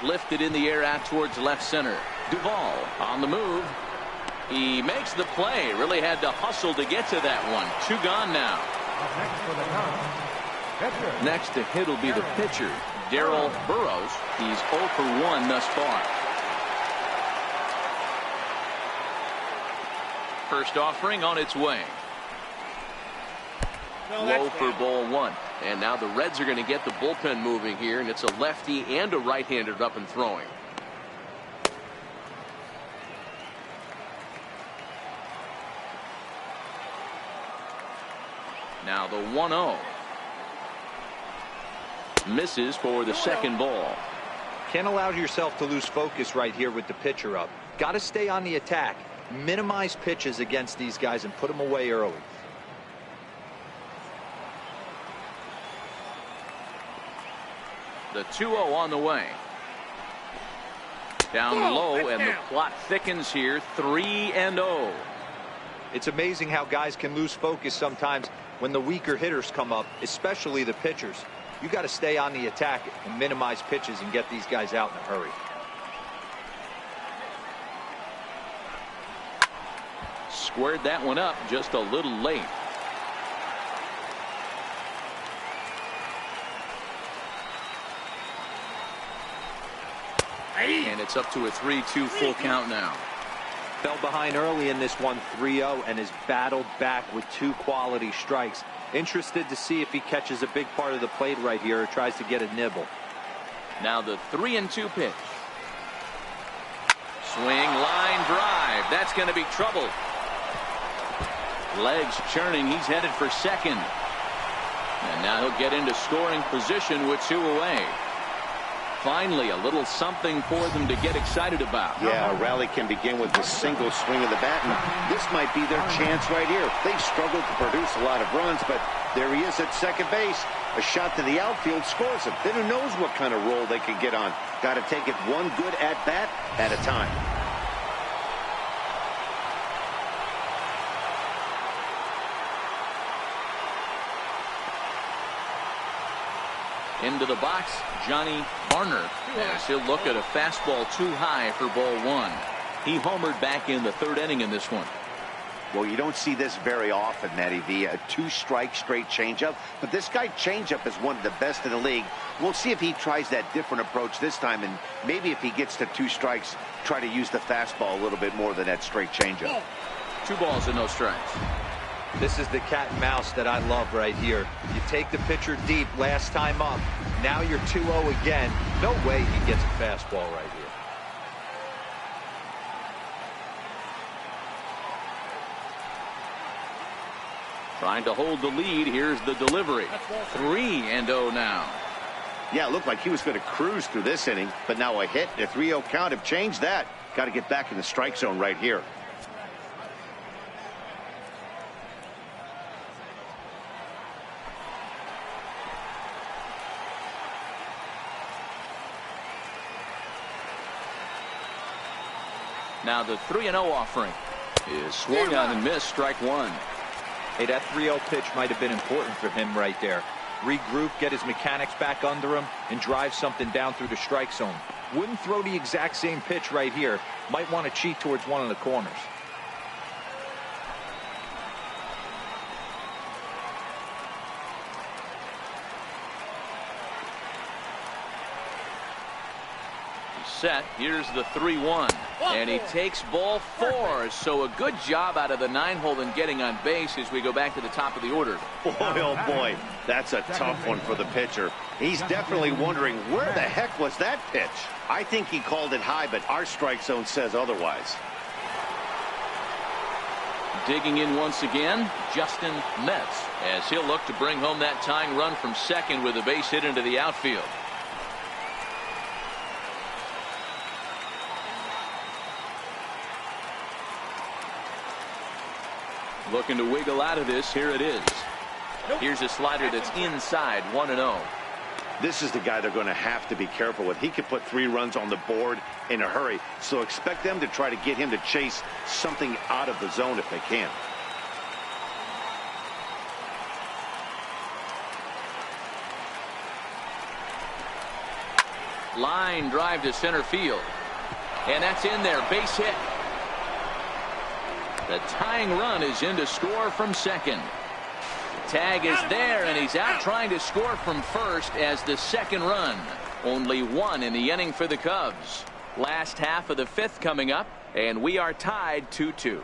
Lifted in the air out towards left center. Duvall on the move. He makes the play. Really had to hustle to get to that one. 2 gone now. Next to hit will be the pitcher, Darrell Burrows. He's 0 for 1 thus far. First offering on its way. Low for ball 1. And now the Reds are going to get the bullpen moving here, and it's a lefty and a right-hander up and throwing. Now the 1-0. Misses for the second ball. Can't allow yourself to lose focus right here with the pitcher up. Got to stay on the attack. Minimize pitches against these guys and put them away early. The 2-0 on the way. Down low, and the plot thickens here. 3-0. It's amazing how guys can lose focus sometimes when the weaker hitters come up, especially the pitchers. You got to stay on the attack and minimize pitches and get these guys out in a hurry. Squared that one up just a little late. And it's up to a 3-2 full count now. Fell behind early in this one, 3-0, and has battled back with 2 quality strikes. Interested to see if he catches a big part of the plate right here or tries to get a nibble. Now the 3-2 pitch. Swing, line drive. That's going to be trouble. Legs churning. He's headed for second. And now he'll get into scoring position with 2 away. Finally, a little something for them to get excited about. Yeah, a rally can begin with a single swing of the bat, and this might be their chance right here. They've struggled to produce a lot of runs, but there he is at second base. A shot to the outfield scores him. Then who knows what kind of roll they can get on. Got to take it one good at-bat at a time. Into the box, Johnny Barner, as he'll look at a fastball too high for ball 1. He homered back in the 3rd inning in this one. Well, you don't see this very often, Matty V. A 2-strike straight changeup. But this guy changeup is one of the best in the league. We'll see if he tries that different approach this time. And maybe if he gets to 2 strikes, try to use the fastball a little bit more than that straight changeup. 2 balls and no strikes. This is the cat and mouse that I love right here. You take the pitcher deep last time up. Now you're 2-0 again. No way he gets a fastball right here. Trying to hold the lead. Here's the delivery. 3-0 now. Yeah, it looked like he was going to cruise through this inning, but now a hit and a 3-0 count have changed that. Got to get back in the strike zone right here. Now the 3-0 offering is swung on and missed. Strike 1. Hey, that 3-0 pitch might have been important for him right there. Regroup, get his mechanics back under him, and drive something down through the strike zone. Wouldn't throw the exact same pitch right here. Might want to cheat towards one of the corners. Set. Here's the 3-1, and he takes ball 4. So a good job out of the 9-hole in getting on base as we go back to the top of the order. Boy, oh boy, that's a tough one for the pitcher. He's definitely wondering, where the heck was that pitch? I think he called it high, but our strike zone says otherwise. Digging in once again, Justin Metz, as he'll look to bring home that tying run from second with a base hit into the outfield. Looking to wiggle out of this. Here it is. Here's a slider that's inside. 1-0. This is the guy they're going to have to be careful with. He could put 3 runs on the board in a hurry, so expect them to try to get him to chase something out of the zone if they can. Line drive to center field, and that's in there. Base hit. The tying run is in to score from second. Tag is there, and he's out trying to score from first as the second run. Only 1 in the inning for the Cubs. Last half of the 5th coming up, and we are tied 2-2.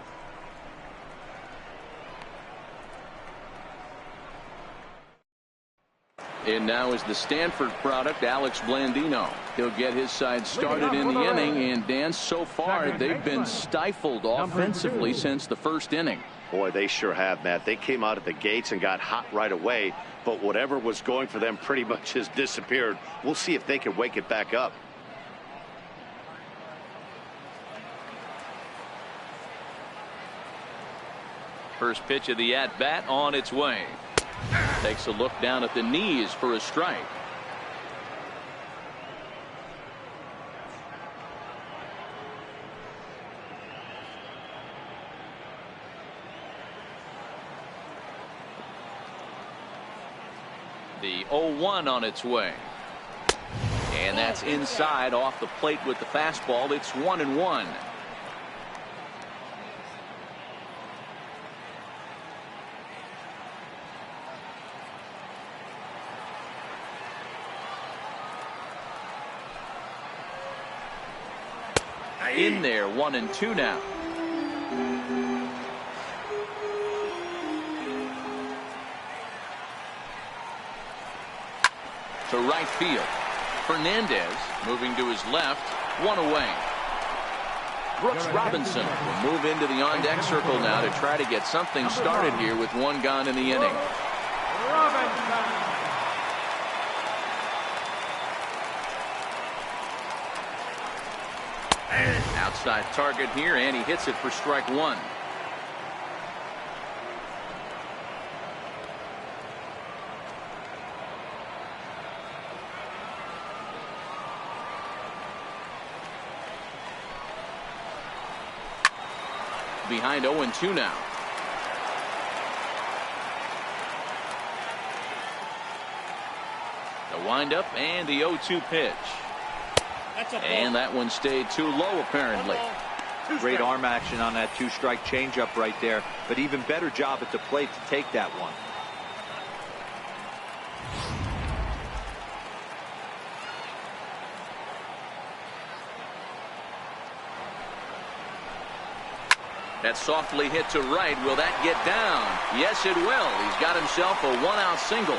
And now is the Stanford product, Alex Blandino. He'll get his side started in the inning, and Dan, so far they've been stifled offensively since the 1st inning. Boy, they sure have, Matt. They came out of the gates and got hot right away, but whatever was going for them pretty much has disappeared. We'll see if they can wake it back up. First pitch of the at-bat on its way. Takes a look down at the knees for a strike. The 0-1 on its way. And that's inside off the plate with the fastball. It's 1-1. In there, 1-2 now. To right field. Fernandez moving to his left. 1 away. Brooks Robinson will move into the on-deck circle now to try to get something started here with one gone in the inning. Outside target here, and he hits it for strike one. Behind 0-2 now. The windup and the 0-2 pitch. And that one stayed too low, apparently. Great arm action on that two-strike changeup right there, but even better job at the plate to take that one. That's softly hit to right. Will that get down? Yes, it will. He's got himself a one-out single.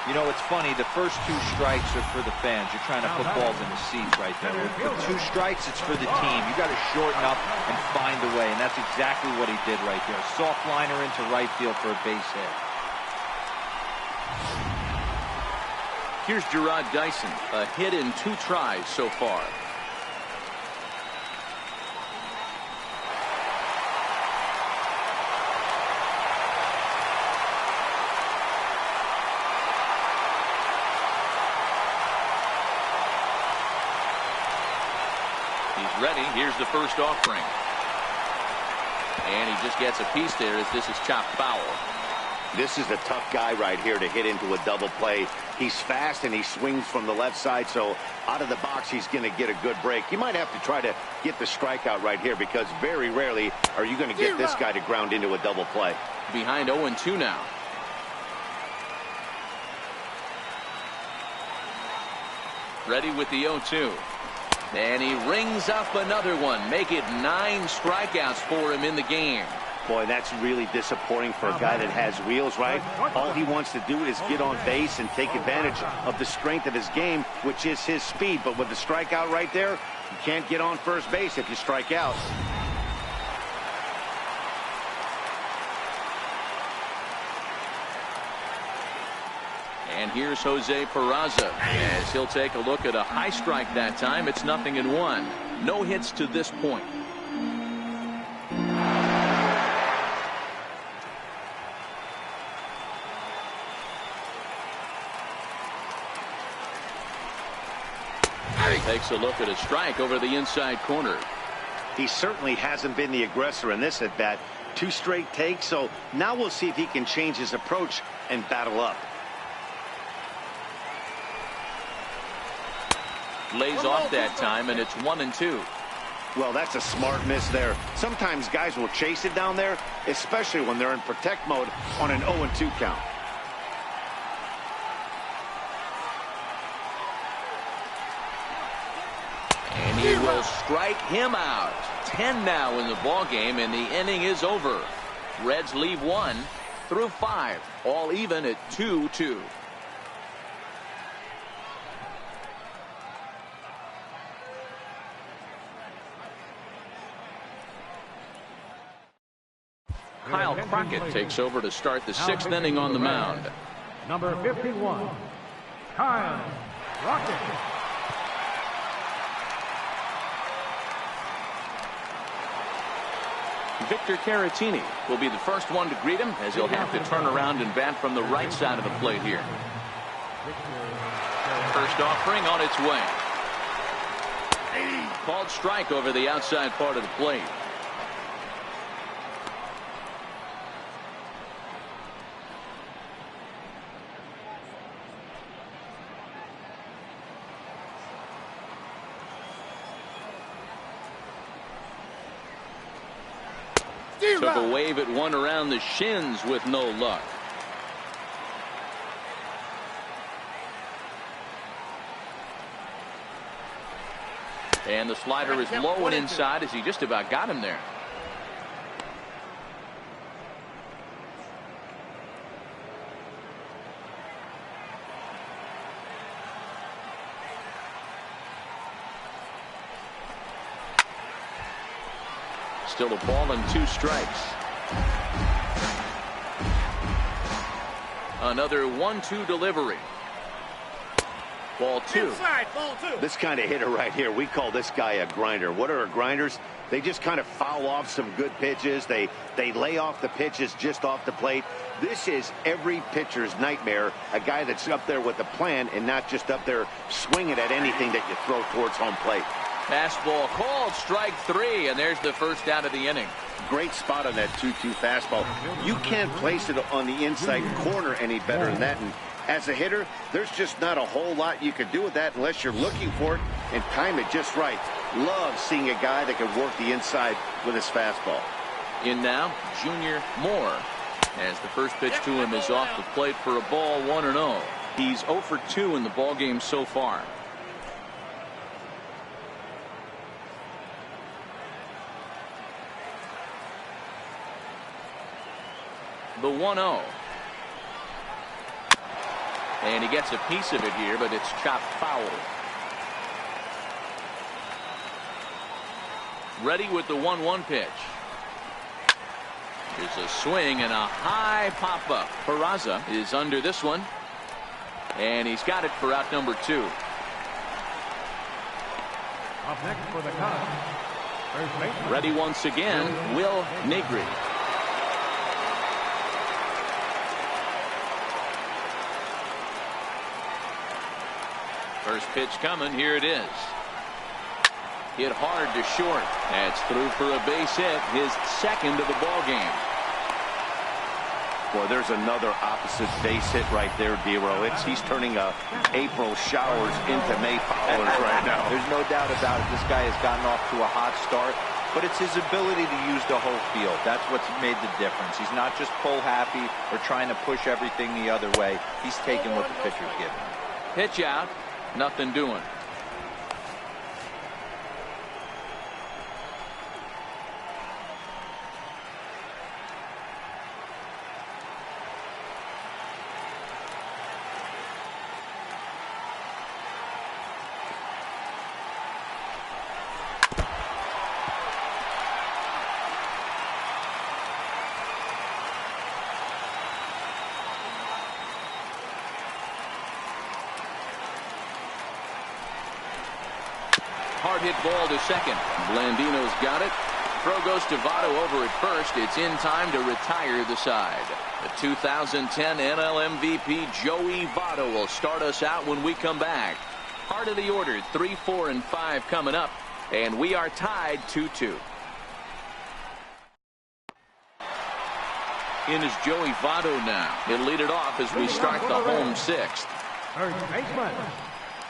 You know, it's funny. The first two strikes are for the fans. You're trying to put balls in the seats right there. With two strikes, it's for the team. You got to shorten up and find a way, and that's exactly what he did right there. Soft liner into right field for a base hit. Here's Gerard Dyson, a hit in 2 tries so far. Ready. Here's the first offering. And he just gets a piece there as this is chopped foul. This is a tough guy right here to hit into a double play. He's fast and he swings from the left side, so out of the box he's going to get a good break. You might have to try to get the strikeout right here because very rarely are you going to get this guy to ground into a double play. Behind 0-2 now. Ready with the 0-2. And he rings up another one. Make it 9 strikeouts for him in the game. Boy, that's really disappointing for a guy that has wheels, right? All he wants to do is get on base and take advantage of the strength of his game, which is his speed. But with the strikeout right there, you can't get on first base if you strike out. And here's Jose Peraza as he'll take a look at a high strike that time. It's 0-1. No hits to this point. Takes a look at a strike over the inside corner. He certainly hasn't been the aggressor in this at bat. 2 straight takes, so now we'll see if he can change his approach and battle up. Lays off that time, and it's 1-2. Well, that's a smart miss there. Sometimes guys will chase it down there, especially when they're in protect mode on an 0-2 count. And he will strike him out. 10 now in the ball game, and the inning is over. Reds leave 1 through 5, all even at 2-2. Kyle Crockett takes over to start the 6th inning on the mound. Number 51, Kyle Crockett. Victor Caratini will be the first one to greet him as he'll have to turn around and bat from the right side of the plate here. First offering on its way. Called strike over the outside part of the plate. Took a wave at one around the shins with no luck. And the slider is low and inside as he just about got him there. Still a ball and 2 strikes. Another 1-2 delivery. Ball 2. Inside, ball 2. This kind of hitter right here, we call this guy a grinder. What are grinders? They just kind of foul off some good pitches. They lay off the pitches just off the plate. This is every pitcher's nightmare, a guy that's up there with a plan and not just up there swinging at anything that you throw towards home plate. Fastball called, strike 3, and there's the first out of the inning. Great spot on that 2-2 fastball. You can't place it on the inside corner any better than that. And as a hitter, there's just not a whole lot you can do with that unless you're looking for it and time it just right. Love seeing a guy that can work the inside with his fastball. In now, Junior Moore, as the first pitch to him is off the plate for a ball, 1-0. He's 0 for 2 in the ball game so far. The 1-0. And he gets a piece of it here, but it's chopped foul. Ready with the 1-1 pitch. Here's a swing and a high pop-up. Peraza is under this one. And he's got it for out number 2. Up next for the Cubs, first baseman. Ready once again, Will Negri. First pitch coming. Here it is. Hit hard to short. That's through for a base hit, his second of the ball game. Boy, there's another opposite base hit right there, Dero. He's turning April showers into May flowers right now. There's no doubt about it. This guy has gotten off to a hot start, but it's his ability to use the whole field. That's what's made the difference. He's not just pull happy or trying to push everything the other way. He's taking what the pitcher's giving him. Pitch out. Nothing doing. Hard hit ball to second. Blandino's got it. Throw goes to Votto over at first. It's in time to retire the side. The 2010 NL MVP Joey Votto will start us out when we come back. Part of the order, 3, 4, and 5 coming up, and we are tied 2-2. In is Joey Votto now. He'll lead it off as we start the home 6th. First baseman,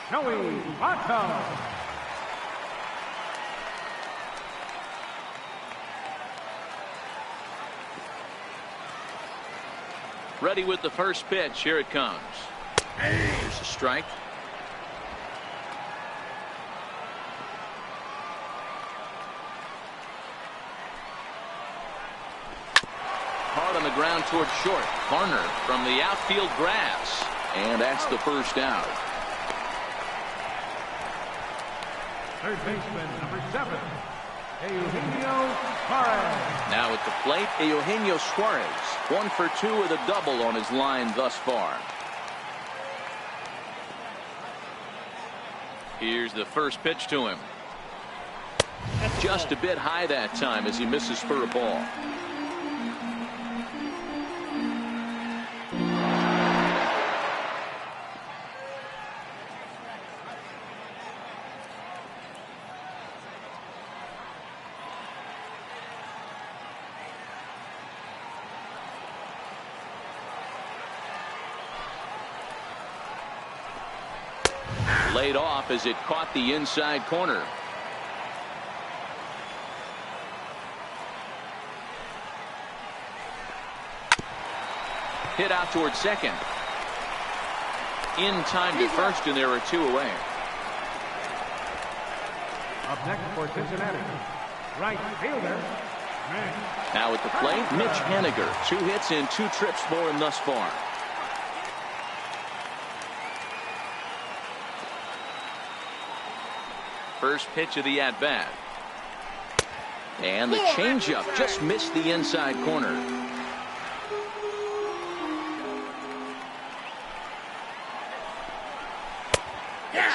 Joey Votto. Ready with the first pitch. Here it comes. Here's a strike. Hard on the ground toward short. Corner from the outfield grass. And that's the first out. Third baseman, number 7, Eugenio Suarez. Now at the plate, Eugenio Suarez. 1 for 2 with a double on his line thus far. Here's the first pitch to him. Just a bit high that time as he misses for a ball. Laid off as it caught the inside corner. Hit out towards second. In time to first, and there are 2 away. Up next for Cincinnati, right fielder, Now at the plate, Mitch Haniger. 2 hits and 2 trips for him thus far. First pitch of the at-bat. And the changeup just missed the inside corner.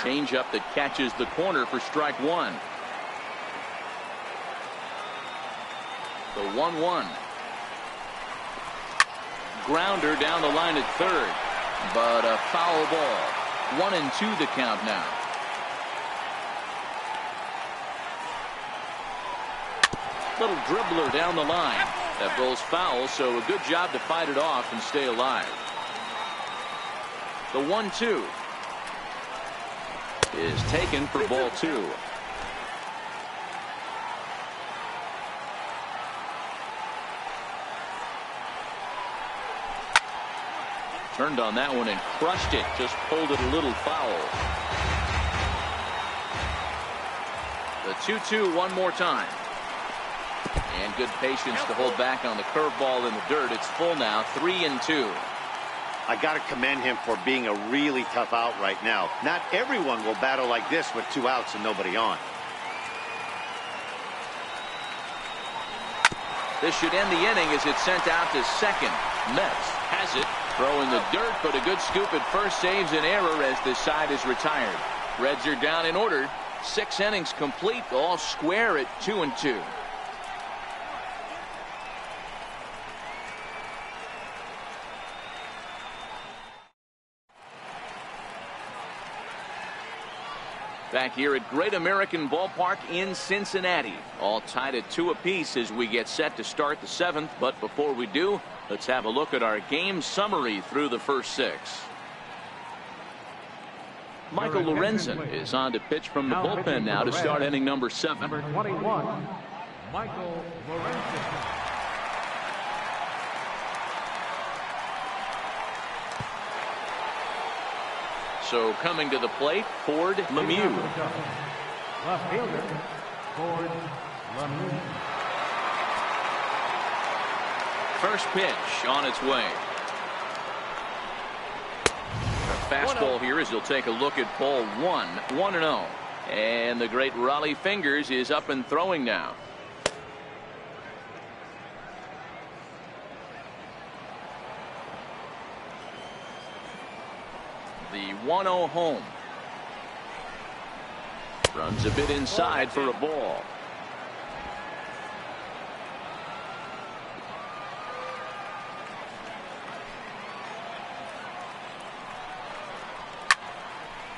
Changeup that catches the corner for strike one. The 1-1. Grounder down the line at third, but a foul ball. 1-2 the count now. Little dribbler down the line. That rolls foul, so a good job to fight it off and stay alive. The 1-2 is taken for ball two. Turned on that one and crushed it. Just pulled it a little foul. The 2-2 one more time. And good patience to hold back on the curveball in the dirt. It's full now, 3-2. I got to commend him for being a really tough out right now. Not everyone will battle like this with 2 outs and nobody on. This should end the inning as it's sent out to second. Metz has it. Throw in the dirt, but a good scoop at first saves an error as this side is retired. Reds are down in order. 6 innings complete, all square at 2-2. Back here at Great American Ballpark in Cincinnati. All tied at 2 apiece as we get set to start the 7th. But before we do, let's have a look at our game summary through the first 6. Michael Lorenzen is on to pitch from the bullpen now to start inning number 7. Number 21, Michael Lorenzen. So coming to the plate, Ford Lemieux. Left fielder, Ford Lemieux. First pitch on its way. A fastball here as he'll take a look at ball 1, 1-0. And the great Raleigh Fingers is up and throwing now. The 1-0 home. Runs a bit inside for a ball.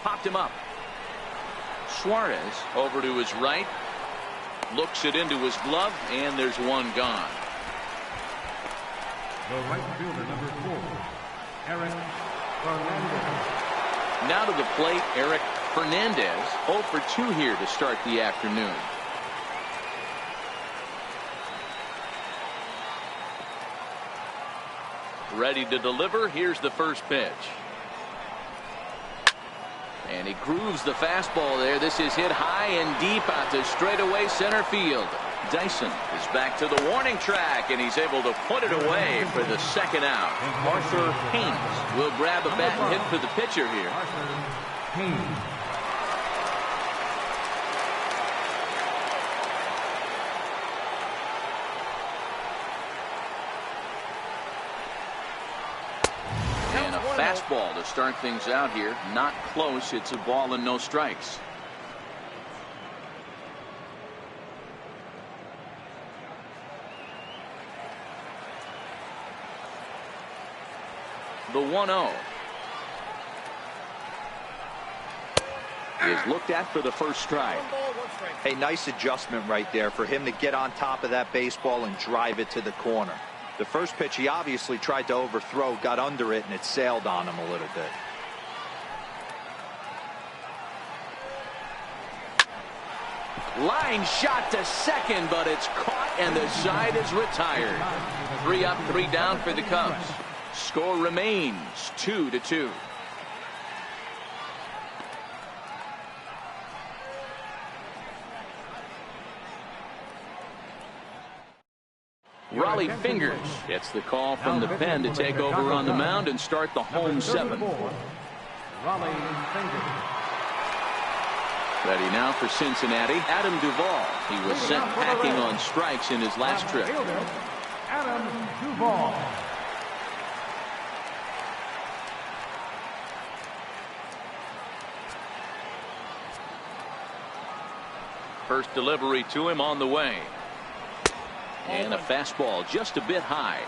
Popped him up. Suarez over to his right. Looks it into his glove, and there's one gone. The right fielder, number 4, Eric Fernandez. Now to the plate, Eric Fernandez. 0 for 2 here to start the afternoon. Ready to deliver. Here's the first pitch. And he grooves the fastball there. This is hit high and deep out to straightaway center field. Dyson is back to the warning track, and he's able to put it away for the second out. Arthur Haynes will grab a bat and hit for the pitcher here. Arthur Haynes. And a fastball to start things out here. Not close. It's a ball and no strikes. The 1-0 is looked at for the first strike. A nice adjustment right there for him to get on top of that baseball and drive it to the corner. The first pitch he obviously tried to overthrow, got under it, and it sailed on him a little bit. Line shot to second, but it's caught and the side is retired. 3 up, 3 down for the Cubs. Score remains 2-2. Raleigh Fingers gets the call from the pen to take over on the mound and start the home 7. Raleigh Fingers. Ready now for Cincinnati, Adam Duvall. He was sent packing on strikes in his last trip. Adam Duvall. First delivery to him on the way. And a fastball just a bit high.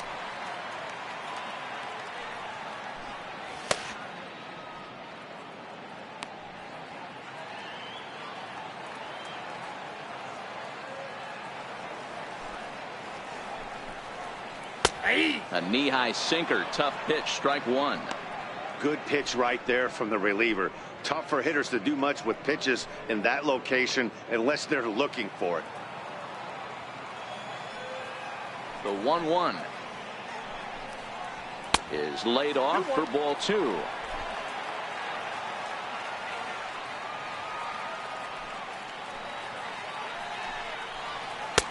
A knee-high sinker, tough pitch, strike one. Good pitch right there from the reliever. Tough for hitters to do much with pitches in that location unless they're looking for it. The 1-1 is laid off for ball two.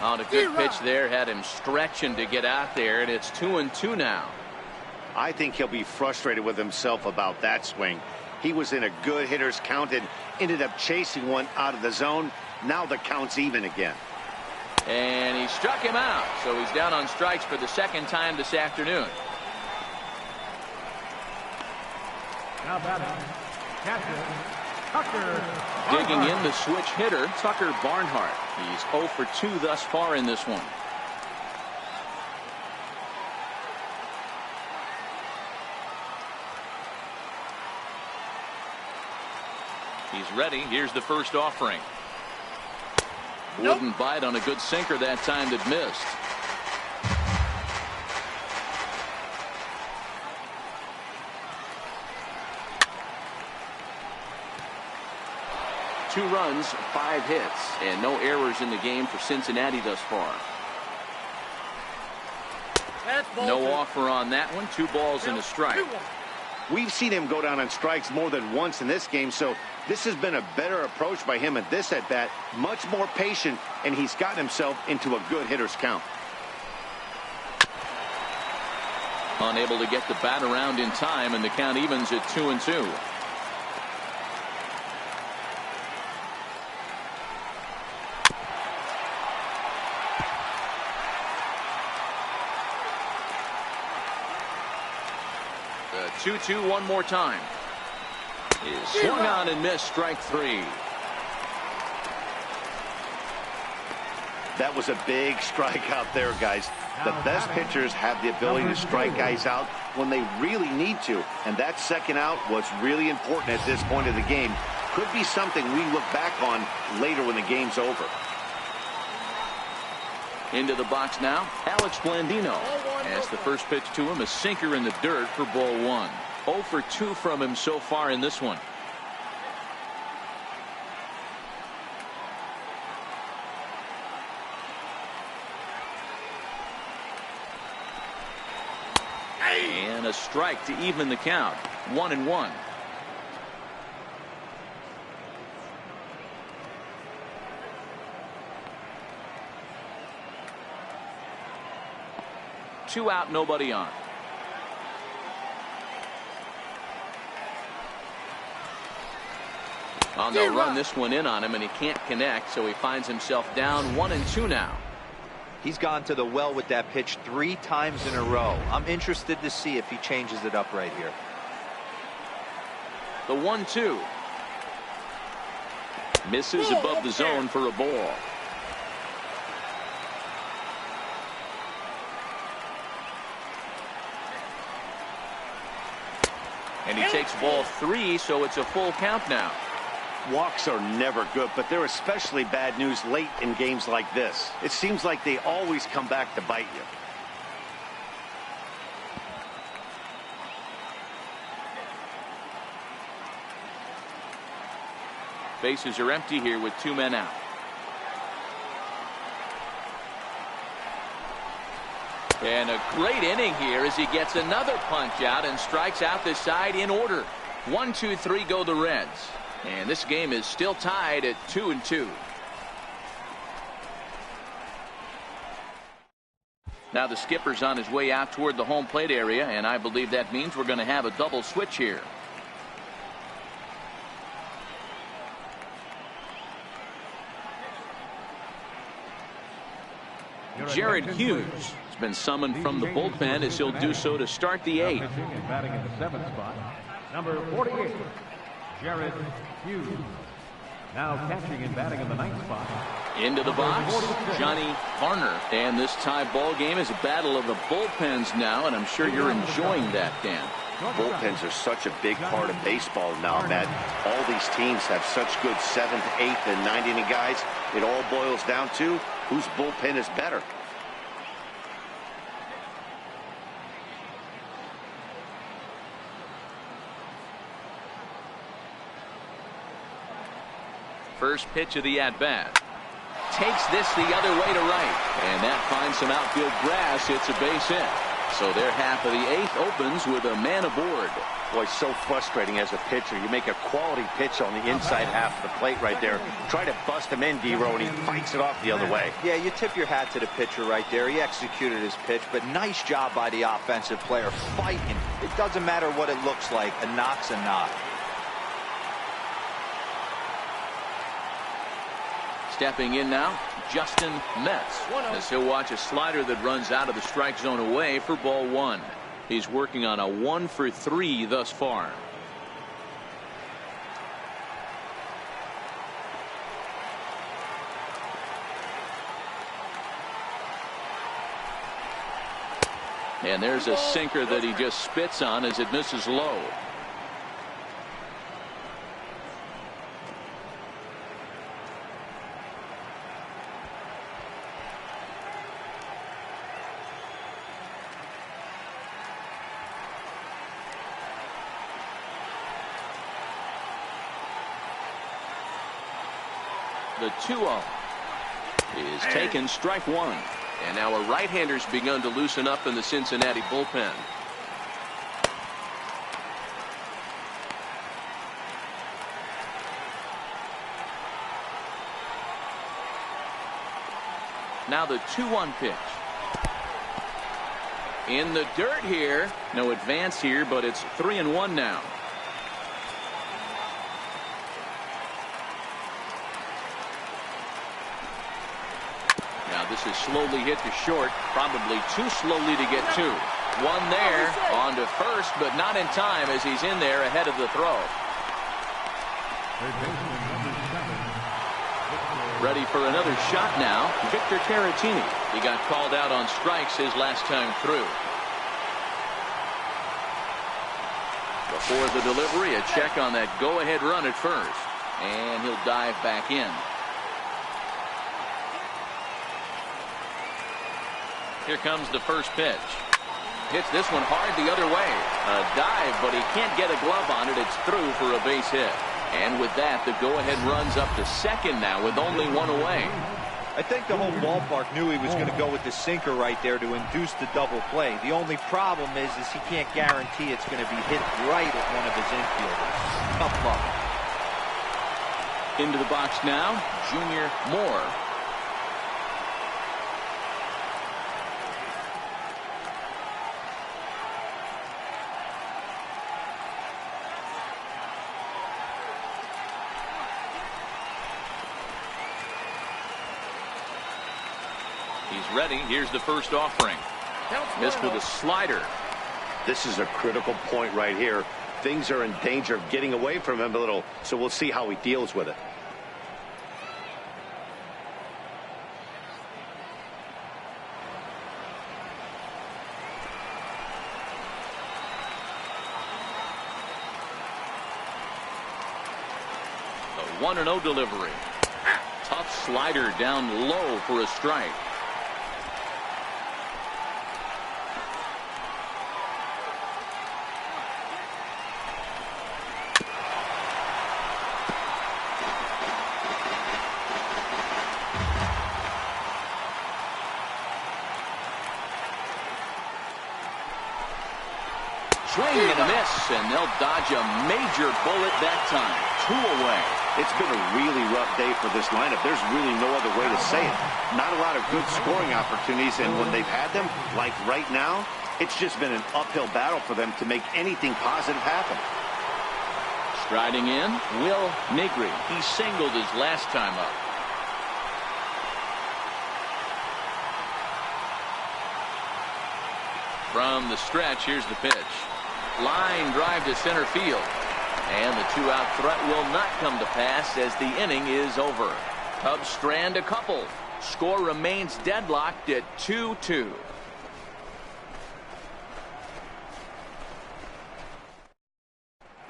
On a good pitch there, had him stretching to get out there, and it's 2-2 now. I think he'll be frustrated with himself about that swing. He was in a good hitter's count and ended up chasing one out of the zone. Now the count's even again. And he struck him out, so he's down on strikes for the second time this afternoon. Now batting, catcher, Tucker. Digging in the switch hitter, Tucker Barnhart. He's 0 for 2 thus far in this one. He's ready. Here's the first offering. Wouldn't bite on a good sinker that time that missed. Two runs, 5 hits, and no errors in the game for Cincinnati thus far. No offer on that one. 2 balls and a strike. We've seen him go down on strikes more than once in this game, so this has been a better approach by him at this at-bat. Much more patient, and he's gotten himself into a good hitter's count. Unable to get the bat around in time, and the count evens at 2-2. The 2-2 one more time. Is swung on and missed, strike 3. That was a big strikeout there, guys. The best pitchers have the ability to strike guys out when they really need to, and that second out was really important at this point of the game. Could be something we look back on later when the game's over. Into the box now, Alex Blandino. As the first pitch to him, a sinker in the dirt for ball 1. 0 for 2 from him so far in this one. And a strike to even the count. 1-1. Two out, nobody on. They'll run this one in on him, and he can't connect, so he finds himself down 1-2 now. He's gone to the well with that pitch 3 times in a row. I'm interested to see if he changes it up right here. The 1-2. Misses above the zone for a ball. And he takes ball 3, so it's a full count now. Walks are never good, but they're especially bad news late in games like this. It seems like they always come back to bite you. Bases are empty here with 2 men out. And a great inning here as he gets another punch out and strikes out this side in order. 1, 2, 3 go the Reds. And this game is still tied at 2-2. Now the skipper's on his way out toward the home plate area, and I believe that means we're going to have a double switch here. Jared Hughes has been summoned from the bullpen as he'll do so to start the 8th. Pitching and batting in the 7th spot, number 48, Jared Hughes. Now catching and batting in the 9th spot. Into the box, Johnny Varner. And this tie ball game is a battle of the bullpens now, and I'm sure you're enjoying that, Dan. Bullpens are such a big part of baseball now, Matt. All these teams have such good 7th, 8th, and 9th inning guys. It all boils down to whose bullpen is better. First pitch of the at-bat. Takes this the other way to right. And that finds some outfield grass. It's a base hit. So their half of the 8th opens with a man aboard. Boy, so frustrating as a pitcher. You make a quality pitch on the inside half of the plate right there. Try to bust him in, D-Row, and he fights it off the other way. Yeah, you tip your hat to the pitcher right there. He executed his pitch, but nice job by the offensive player fighting. It doesn't matter what it looks like. A knock's a knock. Stepping in now, Justin Metz, as he'll watch a slider that runs out of the strike zone away for ball 1. He's working on a 1 for 3 thus far. And there's a sinker that he just spits on as it misses low. The 2-0 is taken, strike 1. And now a right-hander's begun to loosen up in the Cincinnati bullpen. Now the 2-1 pitch. In the dirt here. No advance here, but it's 3-1 now. This is slowly hit to short, probably too slowly to get to. One there, on to first, but not in time as he's in there ahead of the throw. Ready for another shot now, Victor Caratini. He got called out on strikes his last time through. Before the delivery, a check on that go-ahead run at first. And he'll dive back in. Here comes the first pitch. Hits this one hard the other way. A dive, but he can't get a glove on it. It's through for a base hit. And with that, the go-ahead runs up to second now with only 1 away. I think the whole ballpark knew he was going to go with the sinker right there to induce the double play. The only problem is he can't guarantee it's going to be hit right at one of his infielders. Tough luck. Into the box now, Junior Moore. He's ready. Here's the first offering. Missed with a slider. This is a critical point right here. Things are in danger of getting away from him a little, so we'll see how he deals with it. The 1-0 delivery. Tough slider down low for a strike. Swing and a miss, and they'll dodge a major bullet that time. 2 away. It's been a really rough day for this lineup. There's really no other way to say it. Not a lot of good scoring opportunities, and when they've had them, like right now, it's just been an uphill battle for them to make anything positive happen. Striding in, Will Negri. He singled his last time up. From the stretch, here's the pitch. Line drive to center field. And the two-out threat will not come to pass as the inning is over. Cubs strand a couple. Score remains deadlocked at 2-2.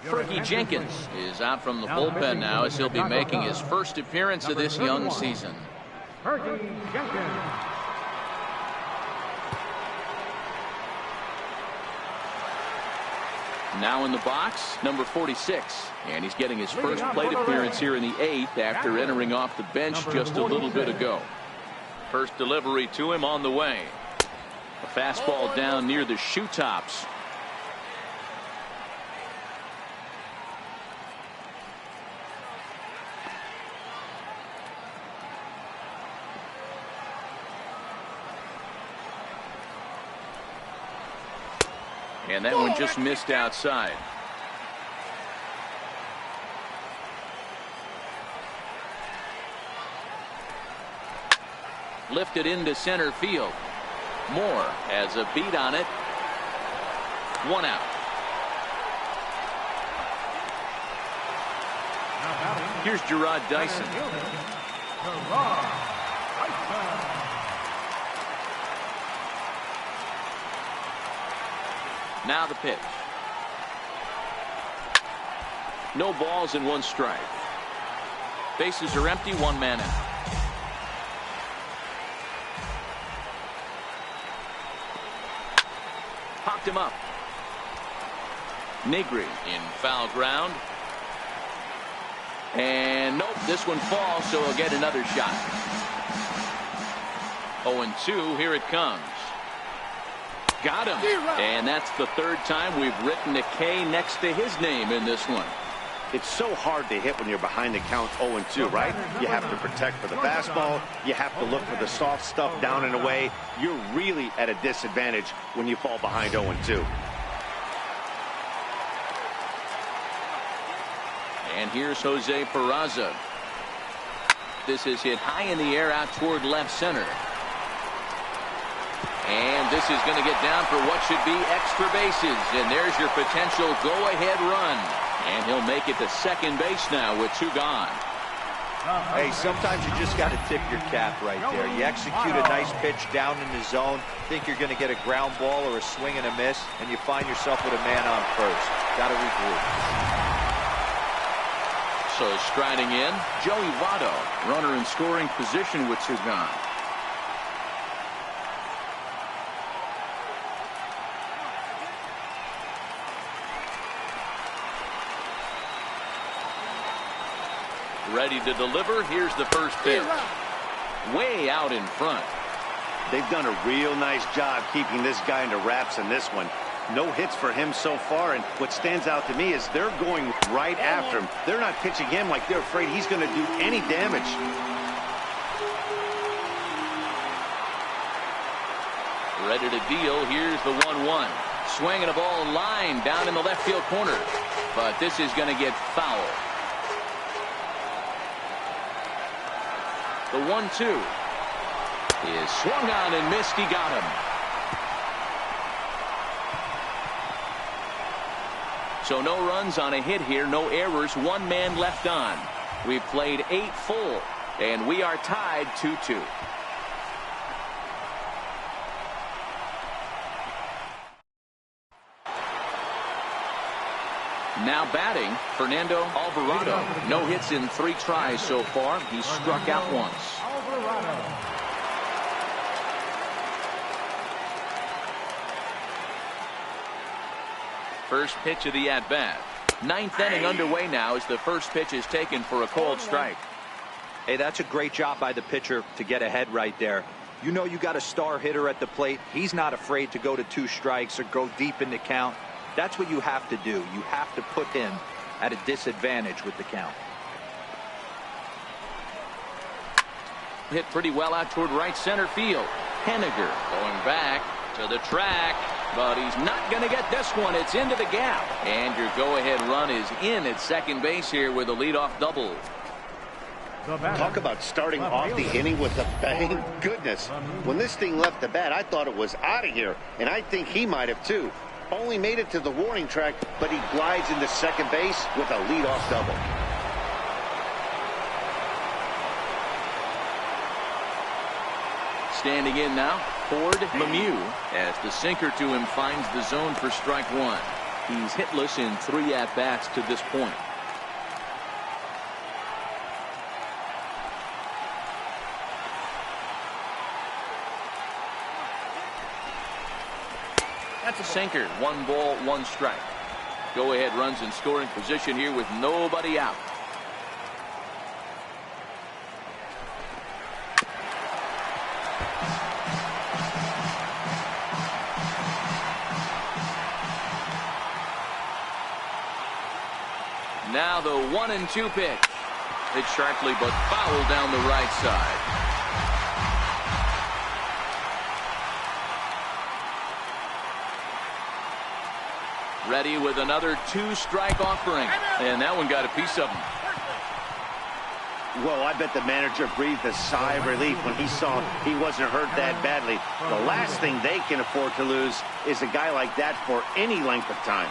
Fergie Jenkins is out from the bullpen now as he'll be making his first appearance of this young season. Fergie Jenkins. Now in the box, number 46. And he's getting his first plate appearance here in the 8th after entering off the bench just a little bit ago. First delivery to him on the way. A fastball down near the shoe tops. And that one just missed outside. Lifted into center field. Moore has a beat on it. One out. Here's Gerard Dyson. Now the pitch. No balls and one strike. Bases are empty, one man out. Popped him up. Negri in foul ground. And nope, this one falls, so he'll get another shot. 0-2, here it comes. Got him. And that's the third time we've written a K next to his name in this one. It's so hard to hit when you're behind the count 0-2, right? You have to protect for the fastball. You have to look for the soft stuff down and away. You're really at a disadvantage when you fall behind 0-2. And here's Jose Peraza. This is hit high in the air out toward left center. And this is going to get down for what should be extra bases. And there's your potential go-ahead run. And he'll make it to second base now with two gone. Hey, sometimes you just got to tip your cap right there. You execute a nice pitch down in the zone, think you're going to get a ground ball or a swing and a miss, and you find yourself with a man on first. Got to regroup. So striding in, Joey Votto, runner in scoring position with two gone. Ready to deliver. Here's the first pitch. Way out in front. They've done a real nice job keeping this guy into wraps in this one. No hits for him so far, and what stands out to me is they're going right after him. They're not pitching him like they're afraid he's going to do any damage. Ready to deal. Here's the 1-1. Swinging a ball line down in the left field corner. But this is going to get foul. The 1-2 is swung on and missed. He got him. So no runs on a hit here, no errors, one man left on. We've played 8 full, and we are tied 2-2. Now batting, Fernando Alvarado. No hits in 3 tries so far. He's struck out once. First pitch of the at-bat. 9th inning underway now as the first pitch is taken for a cold strike. Hey, that's a great job by the pitcher to get ahead right there. You know you got a star hitter at the plate. He's not afraid to go to 2 strikes or go deep in the count. That's what you have to do. You have to put him at a disadvantage with the count. Hit pretty well out toward right center field. Henniger going back to the track, but he's not going to get this one. It's into the gap. And your go-ahead run is in at second base here with a leadoff double. Talk about starting off the inning with a bang. Goodness, when this thing left the bat, I thought it was out of here, and I think he might have too. Only made it to the warning track, but he glides into second base with a leadoff double. Standing in now, Ford Lemieux, as the sinker to him finds the zone for strike one. He's hitless in 3 at-bats to this point. That's a sinker. 1 ball, 1 strike. Go ahead runs in scoring position here with nobody out. Now the 1-2 pitch. Hit sharply but foul down the right side. Ready with another 2-strike offering. And that one got a piece of him. Well, I bet the manager breathed a sigh of relief when he saw he wasn't hurt that badly. The last thing they can afford to lose is a guy like that for any length of time.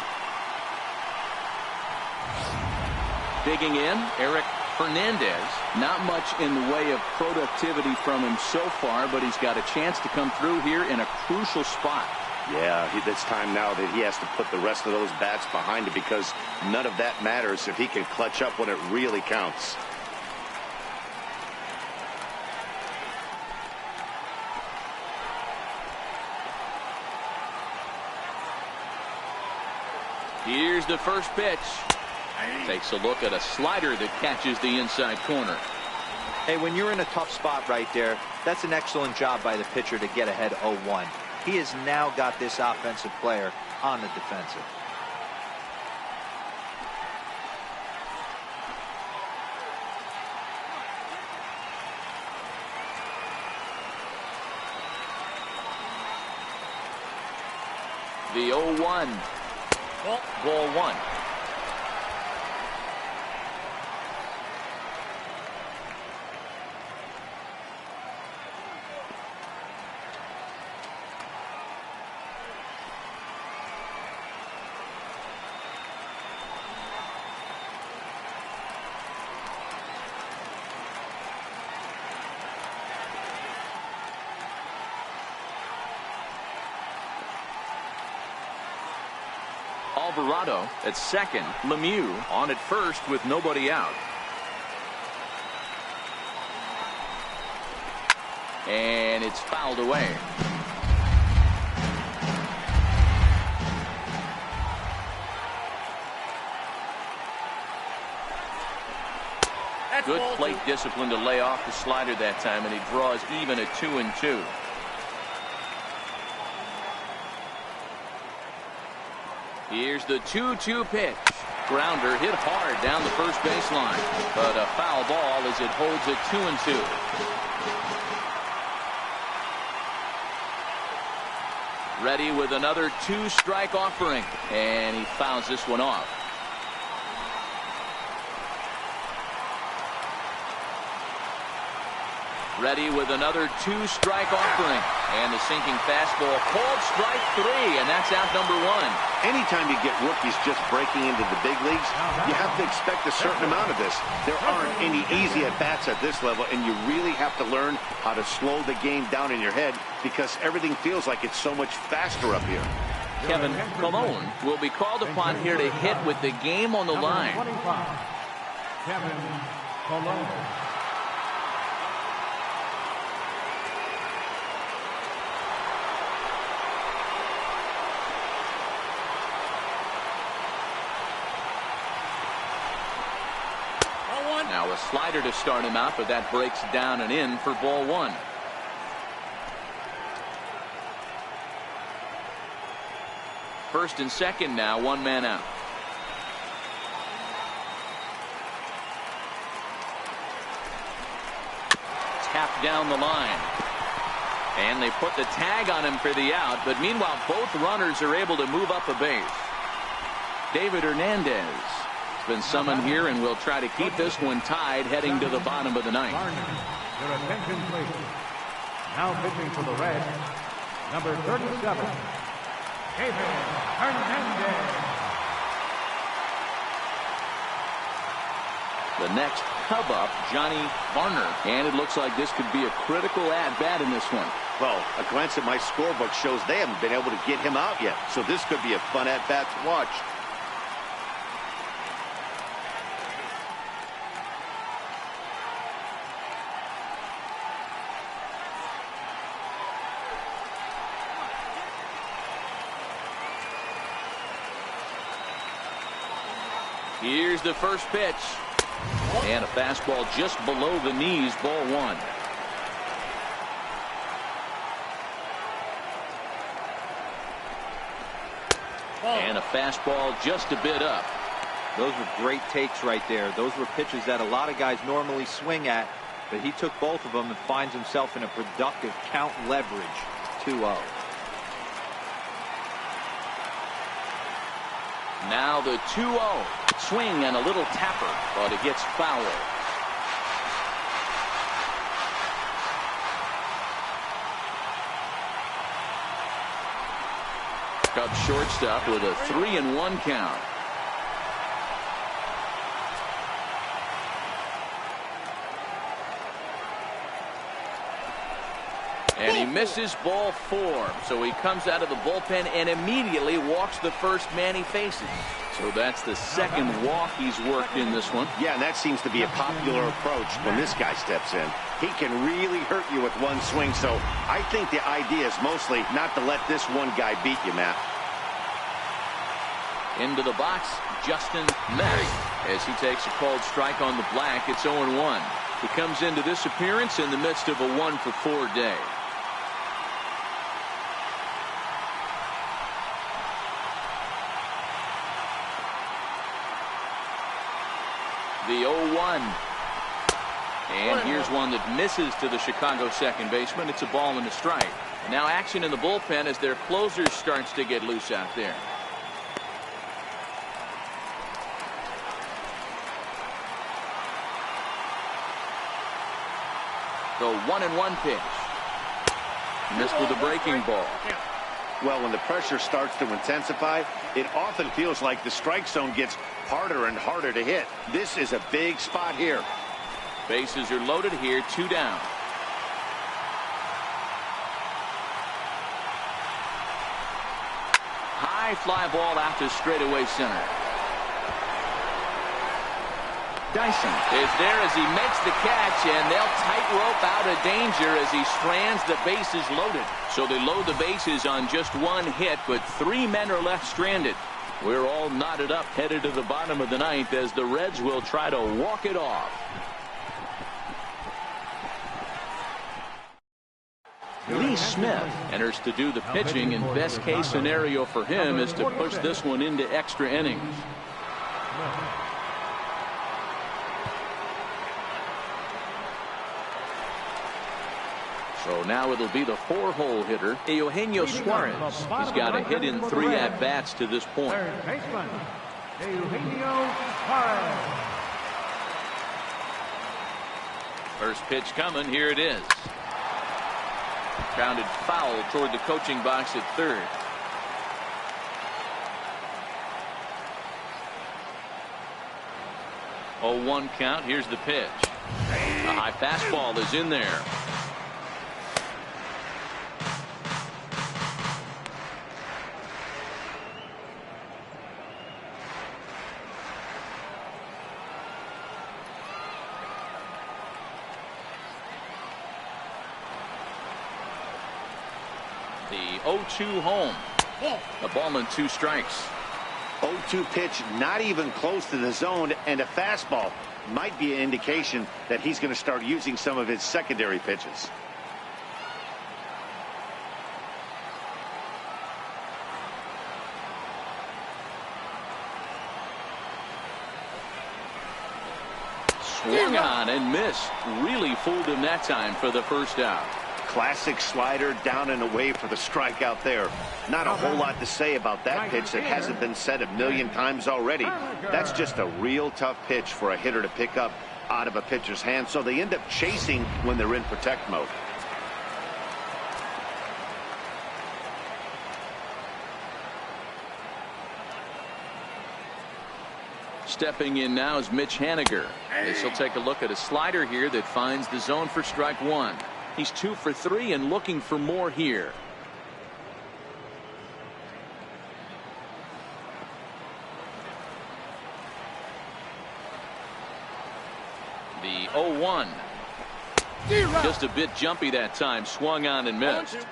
Digging in, Eric Hernandez. Not much in the way of productivity from him so far, but he's got a chance to come through here in a crucial spot. Yeah, it's time now that he has to put the rest of those bats behind it, because none of that matters if he can clutch up when it really counts. Here's the first pitch. Takes a look at a slider that catches the inside corner. Hey, when you're in a tough spot right there, that's an excellent job by the pitcher to get ahead 0-1. He has now got this offensive player on the defensive. The 0-1. Ball 1. Alvarado at second. Lemieux on at first with nobody out. And it's fouled away. Good plate discipline to lay off the slider that time, and he draws even at 2-2. Here's the 2-2 pitch. Grounder hit hard down the first baseline, but a foul ball as it holds at 2-2. Ready with another 2-strike offering, and he fouls this one off. Ready with another 2-strike offering, and the sinking fastball called strike 3, and that's out number 1. Anytime you get rookies just breaking into the big leagues, you have to expect a certain amount of this. There aren't any easy at-bats at this level, and you really have to learn how to slow the game down in your head, because everything feels like it's so much faster up here. Kevin Colon will be called upon here to hit with the game on the line. 25, Kevin Colon. Now a slider to start him out, but that breaks down and in for ball 1. First and second now, 1 man out. Tapped down the line. And they put the tag on him for the out, but meanwhile both runners are able to move up a base. David Hernandez been summoned here, and we'll try to keep this one tied heading to the bottom of the ninth. Your attention, please. Now pitching for the Reds, number 37, David Hernandez. The next Cub up, Johnny Varner. And it looks like this could be a critical at-bat in this one. Well, a glance at my scorebook shows they haven't been able to get him out yet. So this could be a fun at-bat to watch. Here's the first pitch. And a fastball just below the knees, ball one. And a fastball just a bit up. Those were great takes right there. Those were pitches that a lot of guys normally swing at, but he took both of them and finds himself in a productive count leverage. 2-0. Now the 2-0. Swing and a little tapper, but it gets foul. Cubs shortstop with a 3-1 count. And he misses ball 4. So he comes out of the bullpen and immediately walks the first man he faces. So that's the second walk he's worked in this one. Yeah, and that seems to be a popular approach when this guy steps in. He can really hurt you with one swing. So I think the idea is mostly not to let this one guy beat you, Matt. Into the box, Justin Metz, as he takes a called strike on the black. It's 0-1. He comes into this appearance in the midst of a 1-for-4 day. The 0-1. And here's one that misses to the Chicago second baseman. It's a ball and a strike. Now action in the bullpen as their closer starts to get loose out there. The 1-1 pitch. Missed with a breaking ball. Well, when the pressure starts to intensify, it often feels like the strike zone gets harder and harder to hit. This is a big spot here. Bases are loaded here, 2 down. High fly ball out to straightaway center. Dyson is there as he makes the catch, and they'll tightrope out of danger as he strands the bases loaded. So they load the bases on just one hit, but 3 men are left stranded. We're all knotted up headed to the bottom of the ninth as the Reds will try to walk it off. Lee Smith enters to do the pitching, and best case scenario for him is to push this one into extra innings. So now it'll be the 4-hole hitter, Eugenio Suarez. He's got a hit in 3 at-bats to this point. Third baseman, Eugenio Suarez. First pitch coming. Here it is. Grounded foul toward the coaching box at third. Oh, 1 count. Here's the pitch. A high fastball is in there. The 0-2 home. A ball and 2 strikes. 0-2 pitch, not even close to the zone, and a fastball might be an indication that he's going to start using some of his secondary pitches. Swung on and missed. Really fooled him that time for the first out. Classic slider down and away for the strikeout there. Not a whole lot to say about that pitch that hasn't been said a million times already. That's just a real tough pitch for a hitter to pick up out of a pitcher's hand, so they end up chasing when they're in protect mode. Stepping in now is Mitch Haniger. This will take a look at a slider here that finds the zone for strike one. He's 2 for 3 and looking for more here. The 0-1. Just a bit jumpy that time. Swung on and missed.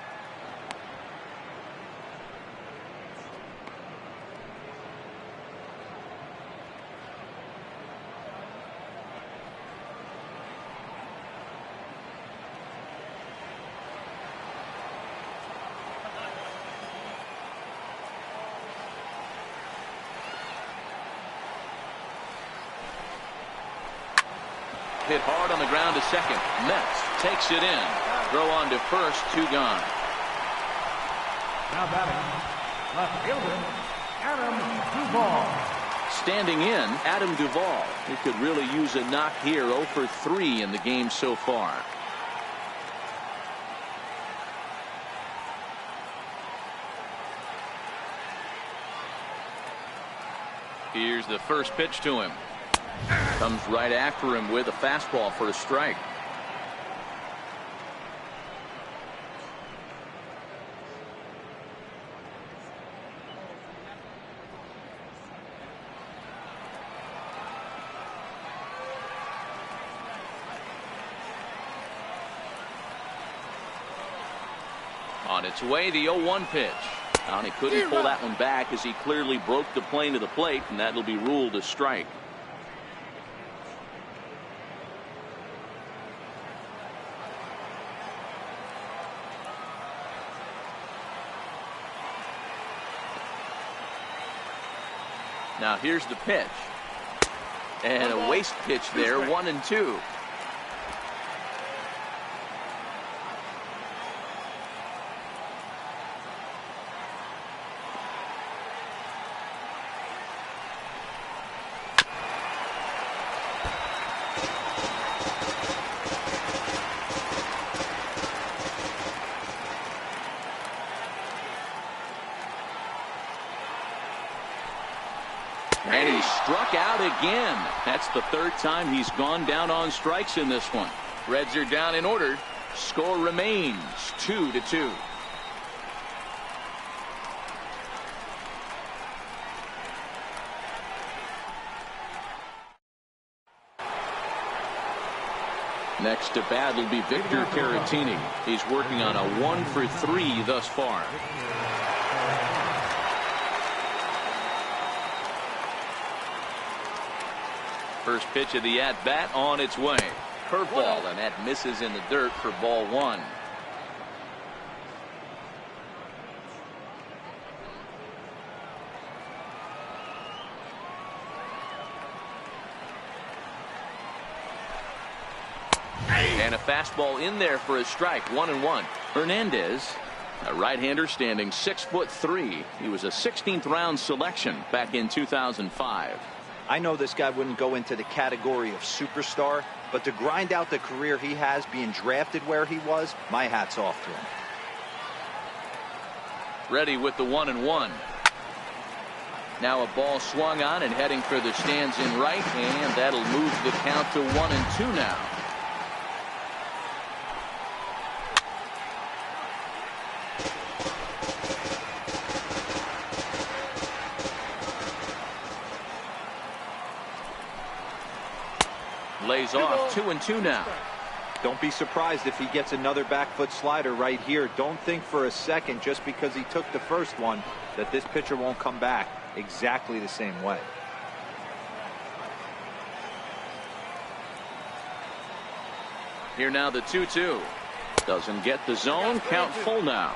Hit hard on the ground to second. Metz takes it in. Throw on to first. 2 gone. Now batting, left fielder, Adam Duvall. Standing in, Adam Duvall. He could really use a knock here. 0 for 3 in the game so far. Here's the first pitch to him. Comes right after him with a fastball for a strike. On its way, the 0-1 pitch. And he couldn't pull that one back as he clearly broke the plane to the plate, and that'll be ruled a strike. Now here's the pitch. And a waste pitch there, 1-2. And he struck out again. That's the 3rd time he's gone down on strikes in this one. Reds are down in order. Score remains 2-2. Next to bat will be Victor Caratini. He's working on a 1 for 3 thus far. First pitch of the at-bat on its way. Curveball, and that misses in the dirt for ball 1. And a fastball in there for a strike. 1-1. Hernandez, a right-hander, standing 6'3". He was a 16th round selection back in 2005. I know this guy wouldn't go into the category of superstar, but to grind out the career he has being drafted where he was, my hat's off to him. Ready with the 1-1. Now a ball swung on and heading for the stands in right, and that'll move the count to 1-2 now. Lays off. 2-2 now. Don't be surprised if he gets another back foot slider right here. Don't think for a second, just because he took the first one, that this pitcher won't come back exactly the same way. Here now the 2-2. Doesn't get the zone. Count full now.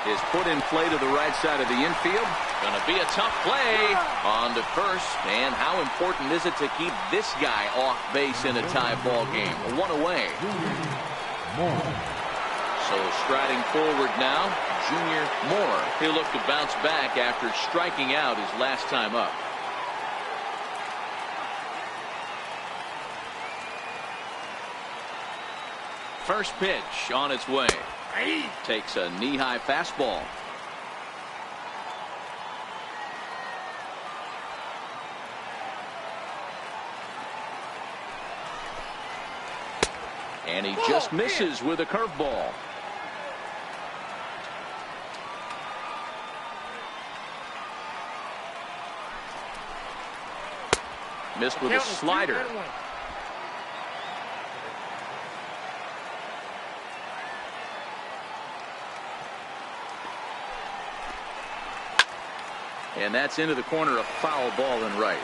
is put in play to the right side of the infield. Going to be a tough play on to first. And how important is it to keep this guy off base in a tie ball game? One away. So striding forward now, Junior Moore. He'll look to bounce back after striking out his last time up. First pitch on its way. Takes a knee-high fastball. And he just misses with a curveball. Missed with a slider. And that's into the corner, a foul ball and right.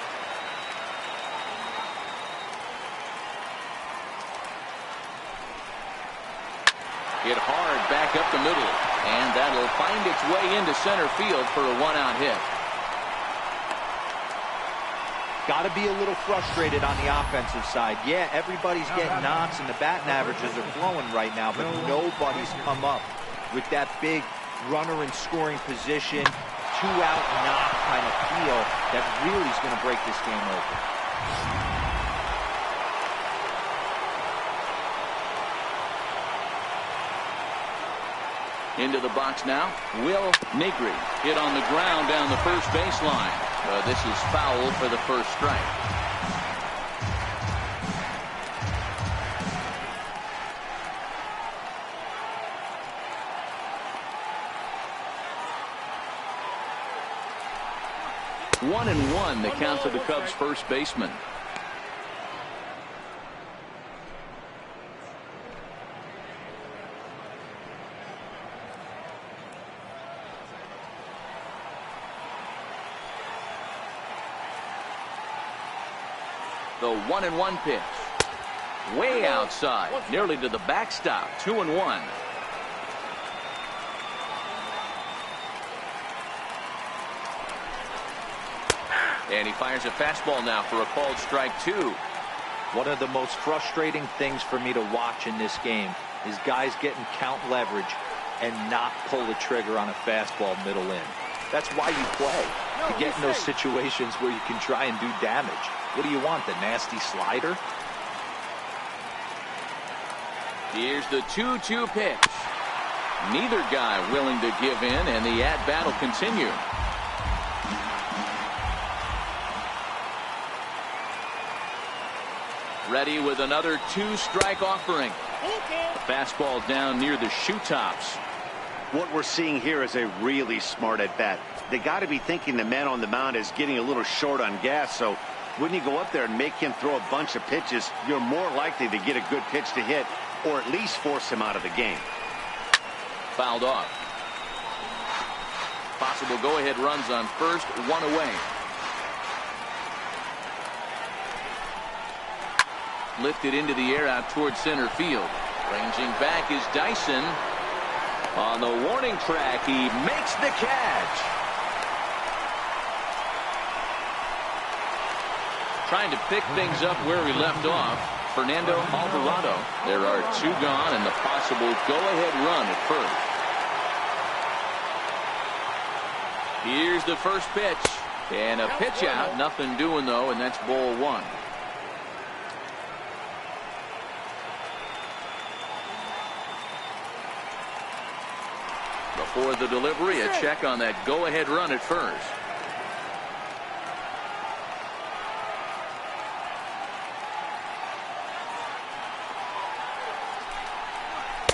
Hit hard back up the middle. And that'll find its way into center field for a one-out hit. Got to be a little frustrated on the offensive side. Yeah, everybody's getting knocks and the batting averages are flowing right now, but nobody's come up with that big runner in scoring position, two-out knock kind of feel that really is going to break this game open. Into the box now, Will Negri. Hit on the ground down the first baseline. This is foul for the first strike. One and one, the count to the Cubs' first baseman. The 1-1 pitch. Way outside. Nearly to the backstop. 2-1. And he fires a fastball now for a called strike 2. One of the most frustrating things for me to watch in this game is guys getting count leverage and not pull the trigger on a fastball middle in. That's why you play, to get in those situations where you can try and do damage. What do you want, the nasty slider? Here's the 2-2 pitch. Neither guy willing to give in, and the at-bat will continue. Ready with another 2-strike offering. The fastball down near the shoe tops. What we're seeing here is a really smart at-bat. They got to be thinking the man on the mound is getting a little short on gas, so when you go up there and make him throw a bunch of pitches, you're more likely to get a good pitch to hit or at least force him out of the game. Fouled off. Possible go-ahead runs on first, one away. Lifted into the air out towards center field. Ranging back is Dyson. On the warning track, he makes the catch. Trying to pick things up where we left off. Fernando Alvarado. There are two gone and the possible go-ahead run at first. Here's the first pitch. And a pitch out. Nothing doing, though, and that's ball one. Before the delivery, a check on that go-ahead run at first.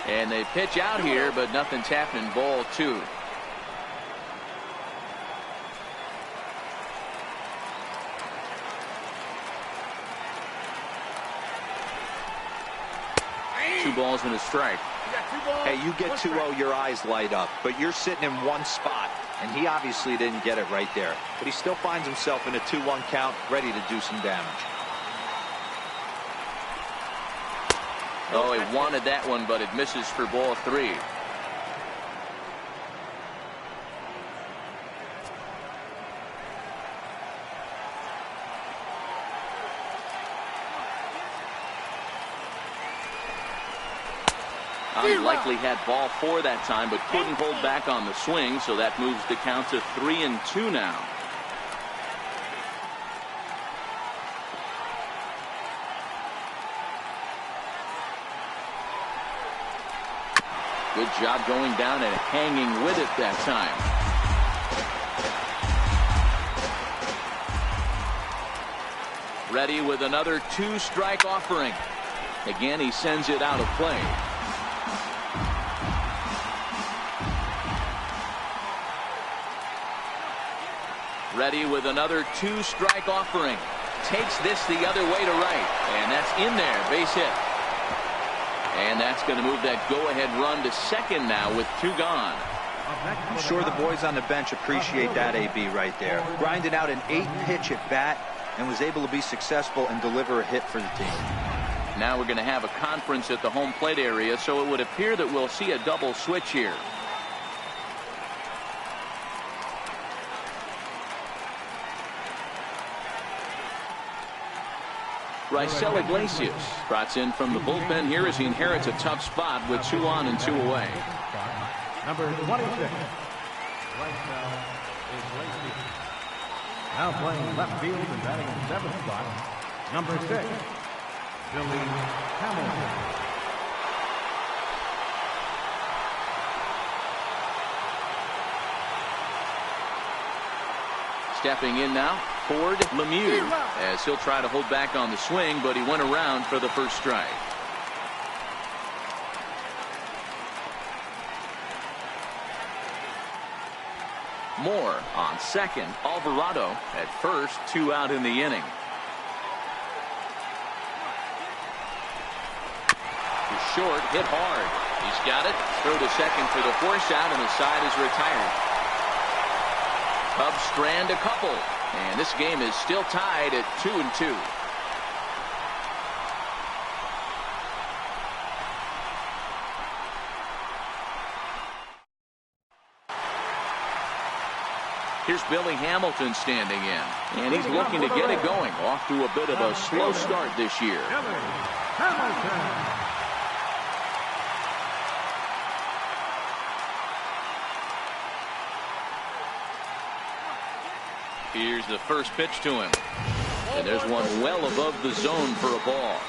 And they pitch out here, but nothing's happening. Ball two. Two balls and a strike. Hey, you get 2-0, your eyes light up, but you're sitting in one spot, and he obviously didn't get it right there. But he still finds himself in a 2-1 count, ready to do some damage. Oh, he wanted that one, but it misses for ball three. He likely had ball 4 that time, but couldn't hold back on the swing, so that moves the count to 3-2 now. Good job going down and hanging with it that time. Ready with another 2-strike offering. Again, he sends it out of play. Ready with another 2-strike offering. Takes this the other way to right. And that's in there. Base hit. And that's going to move that go-ahead run to second now with 2 gone. I'm sure the boys on the bench appreciate that, AB, right there. Grinded out an 8-pitch at bat and was able to be successful and deliver a hit for the team. Now we're going to have a conference at the home plate area, so it would appear that we'll see a double switch here. Raisel Iglesias trots in from the bullpen here as he inherits a tough spot with 2 on and 2 away. Number 26, Raisel Iglesias. Now playing left field and batting in 7th spot, number 6, Billy Hamilton. Stepping in now, Ford Lemieux, as he'll try to hold back on the swing, but he went around for the first strike. Moore on second, Alvarado at first, 2 out in the inning. He's short, hit hard. He's got it. Throw to second for the force out, and the side is retired. Cubs strand a couple, and this game is still tied at 2-2. Here's Billy Hamilton standing in, and he's looking to get it going. Off to a bit of a slow start this year. Here's the first pitch to him. And there's one well above the zone for a ball.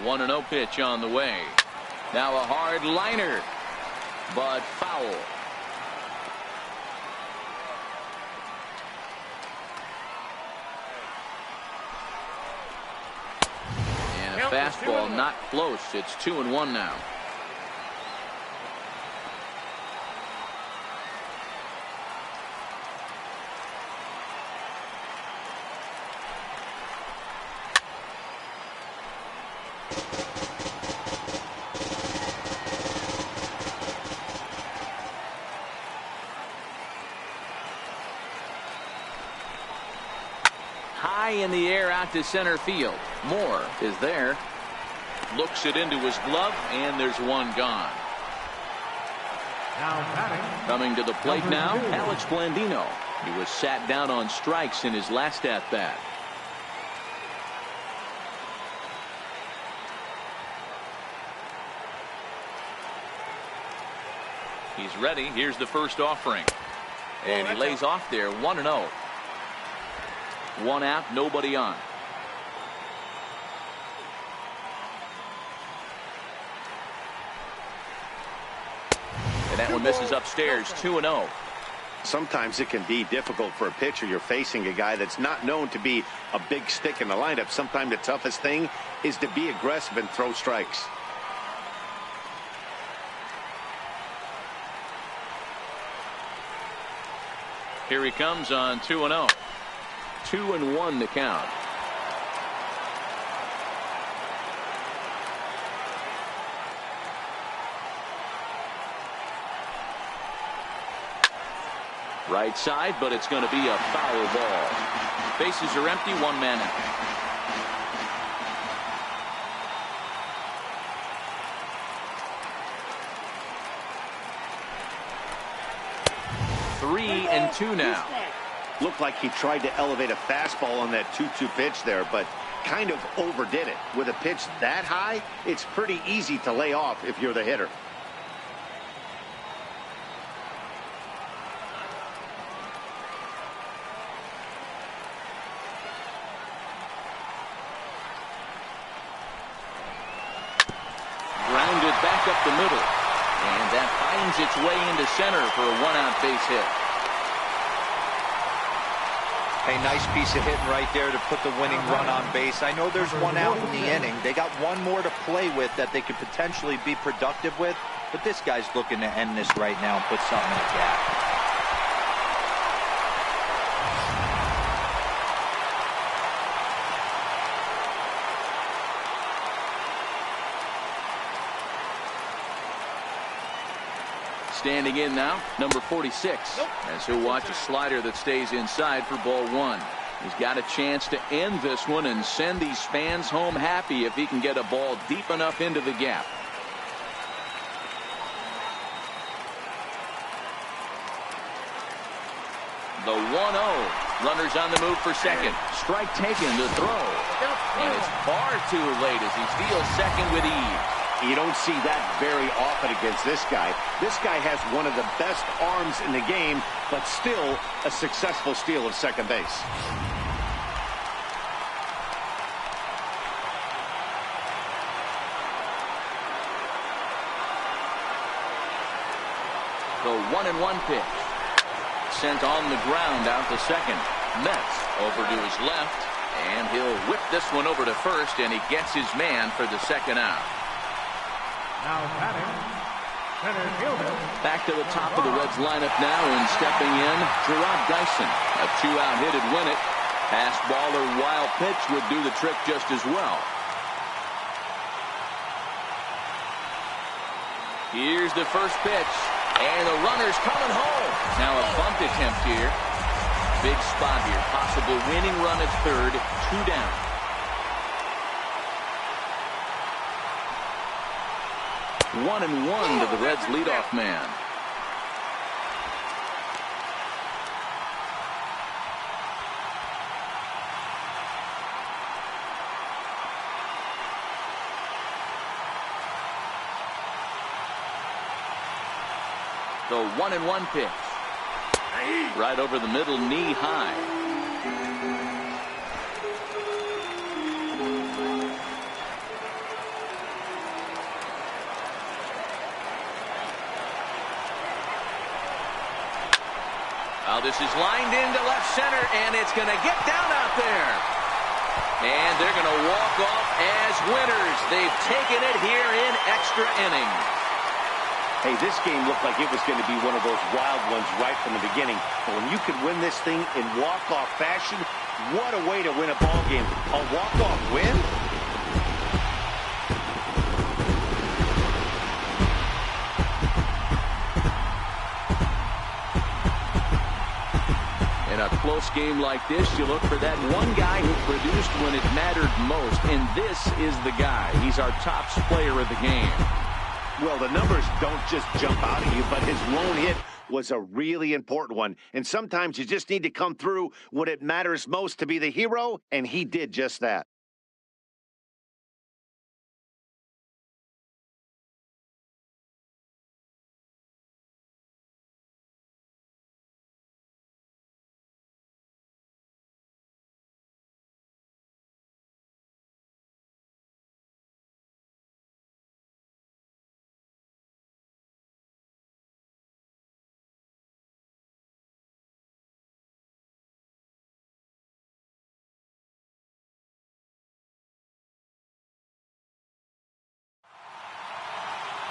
One 1-0 pitch on the way. Now a hard liner, but foul. Fastball not close. It's 2-1 now. High in the air out to center field. Moore is there. Looks it into his glove, and there's one gone. Coming to the plate now, Alex Blandino. He was sat down on strikes in his last at-bat. He's ready. Here's the first offering. And he lays off there, 1-0. 1 out, nobody on. And that one misses upstairs, 2-0. Sometimes it can be difficult for a pitcher. You're facing a guy that's not known to be a big stick in the lineup. Sometimes the toughest thing is to be aggressive and throw strikes. Here he comes on 2-0. 2-1 to count. Right side, but it's going to be a foul ball. Bases are empty, 1 man out. 2 now. Looked like he tried to elevate a fastball on that 2-2 pitch there, but kind of overdid it. With a pitch that high, it's pretty easy to lay off if you're the hitter. Grounded back up the middle. And that finds its way into center for a 1-out base hit. A nice piece of hitting right there to put the winning run on base. I know there's 1 out in the inning. They got 1 more to play with that they could potentially be productive with. But this guy's looking to end this right now and put something in the gap. Standing in now, number 46, as he'll watch a slider that stays inside for ball 1. He's got a chance to end this one and send these fans home happy if he can get a ball deep enough into the gap. The 1-0. Runners on the move for second. Strike taken to throw. And it's far too late as he steals second with ease. You don't see that very often against this guy. This guy has one of the best arms in the game, but still a successful steal of second base. The 1-1 pitch. Sent on the ground out to second. Metz over to his left, and he'll whip this one over to first, and he gets his man for the second out. Now batting, center fielder. Back to the top of the Reds lineup now, and stepping in, Gerard Dyson. A 2-out hit would win it. Fastball or wild pitch would do the trick just as well. Here's the first pitch, and the runner's coming home. Now a bunt attempt here. Big spot here. Possible winning run at third. 2 down. One and one to the Reds leadoff man. The 1-1 pitch. Right over the middle, knee high. Now this is lined into left center, and it's going to get down out there. And they're going to walk off as winners. They've taken it here in extra innings. Hey, this game looked like it was going to be one of those wild ones right from the beginning. But when you can win this thing in walk-off fashion, what a way to win a ball game. A walk-off win? In a close game like this, you look for that one guy who produced when it mattered most. And this is the guy. He's our top player of the game. Well, the numbers don't just jump out at you, but his lone hit was a really important one. And sometimes you just need to come through when it matters most to be the hero, and he did just that.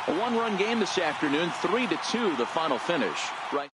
A one-run game this afternoon, 3-2 the final finish. Right.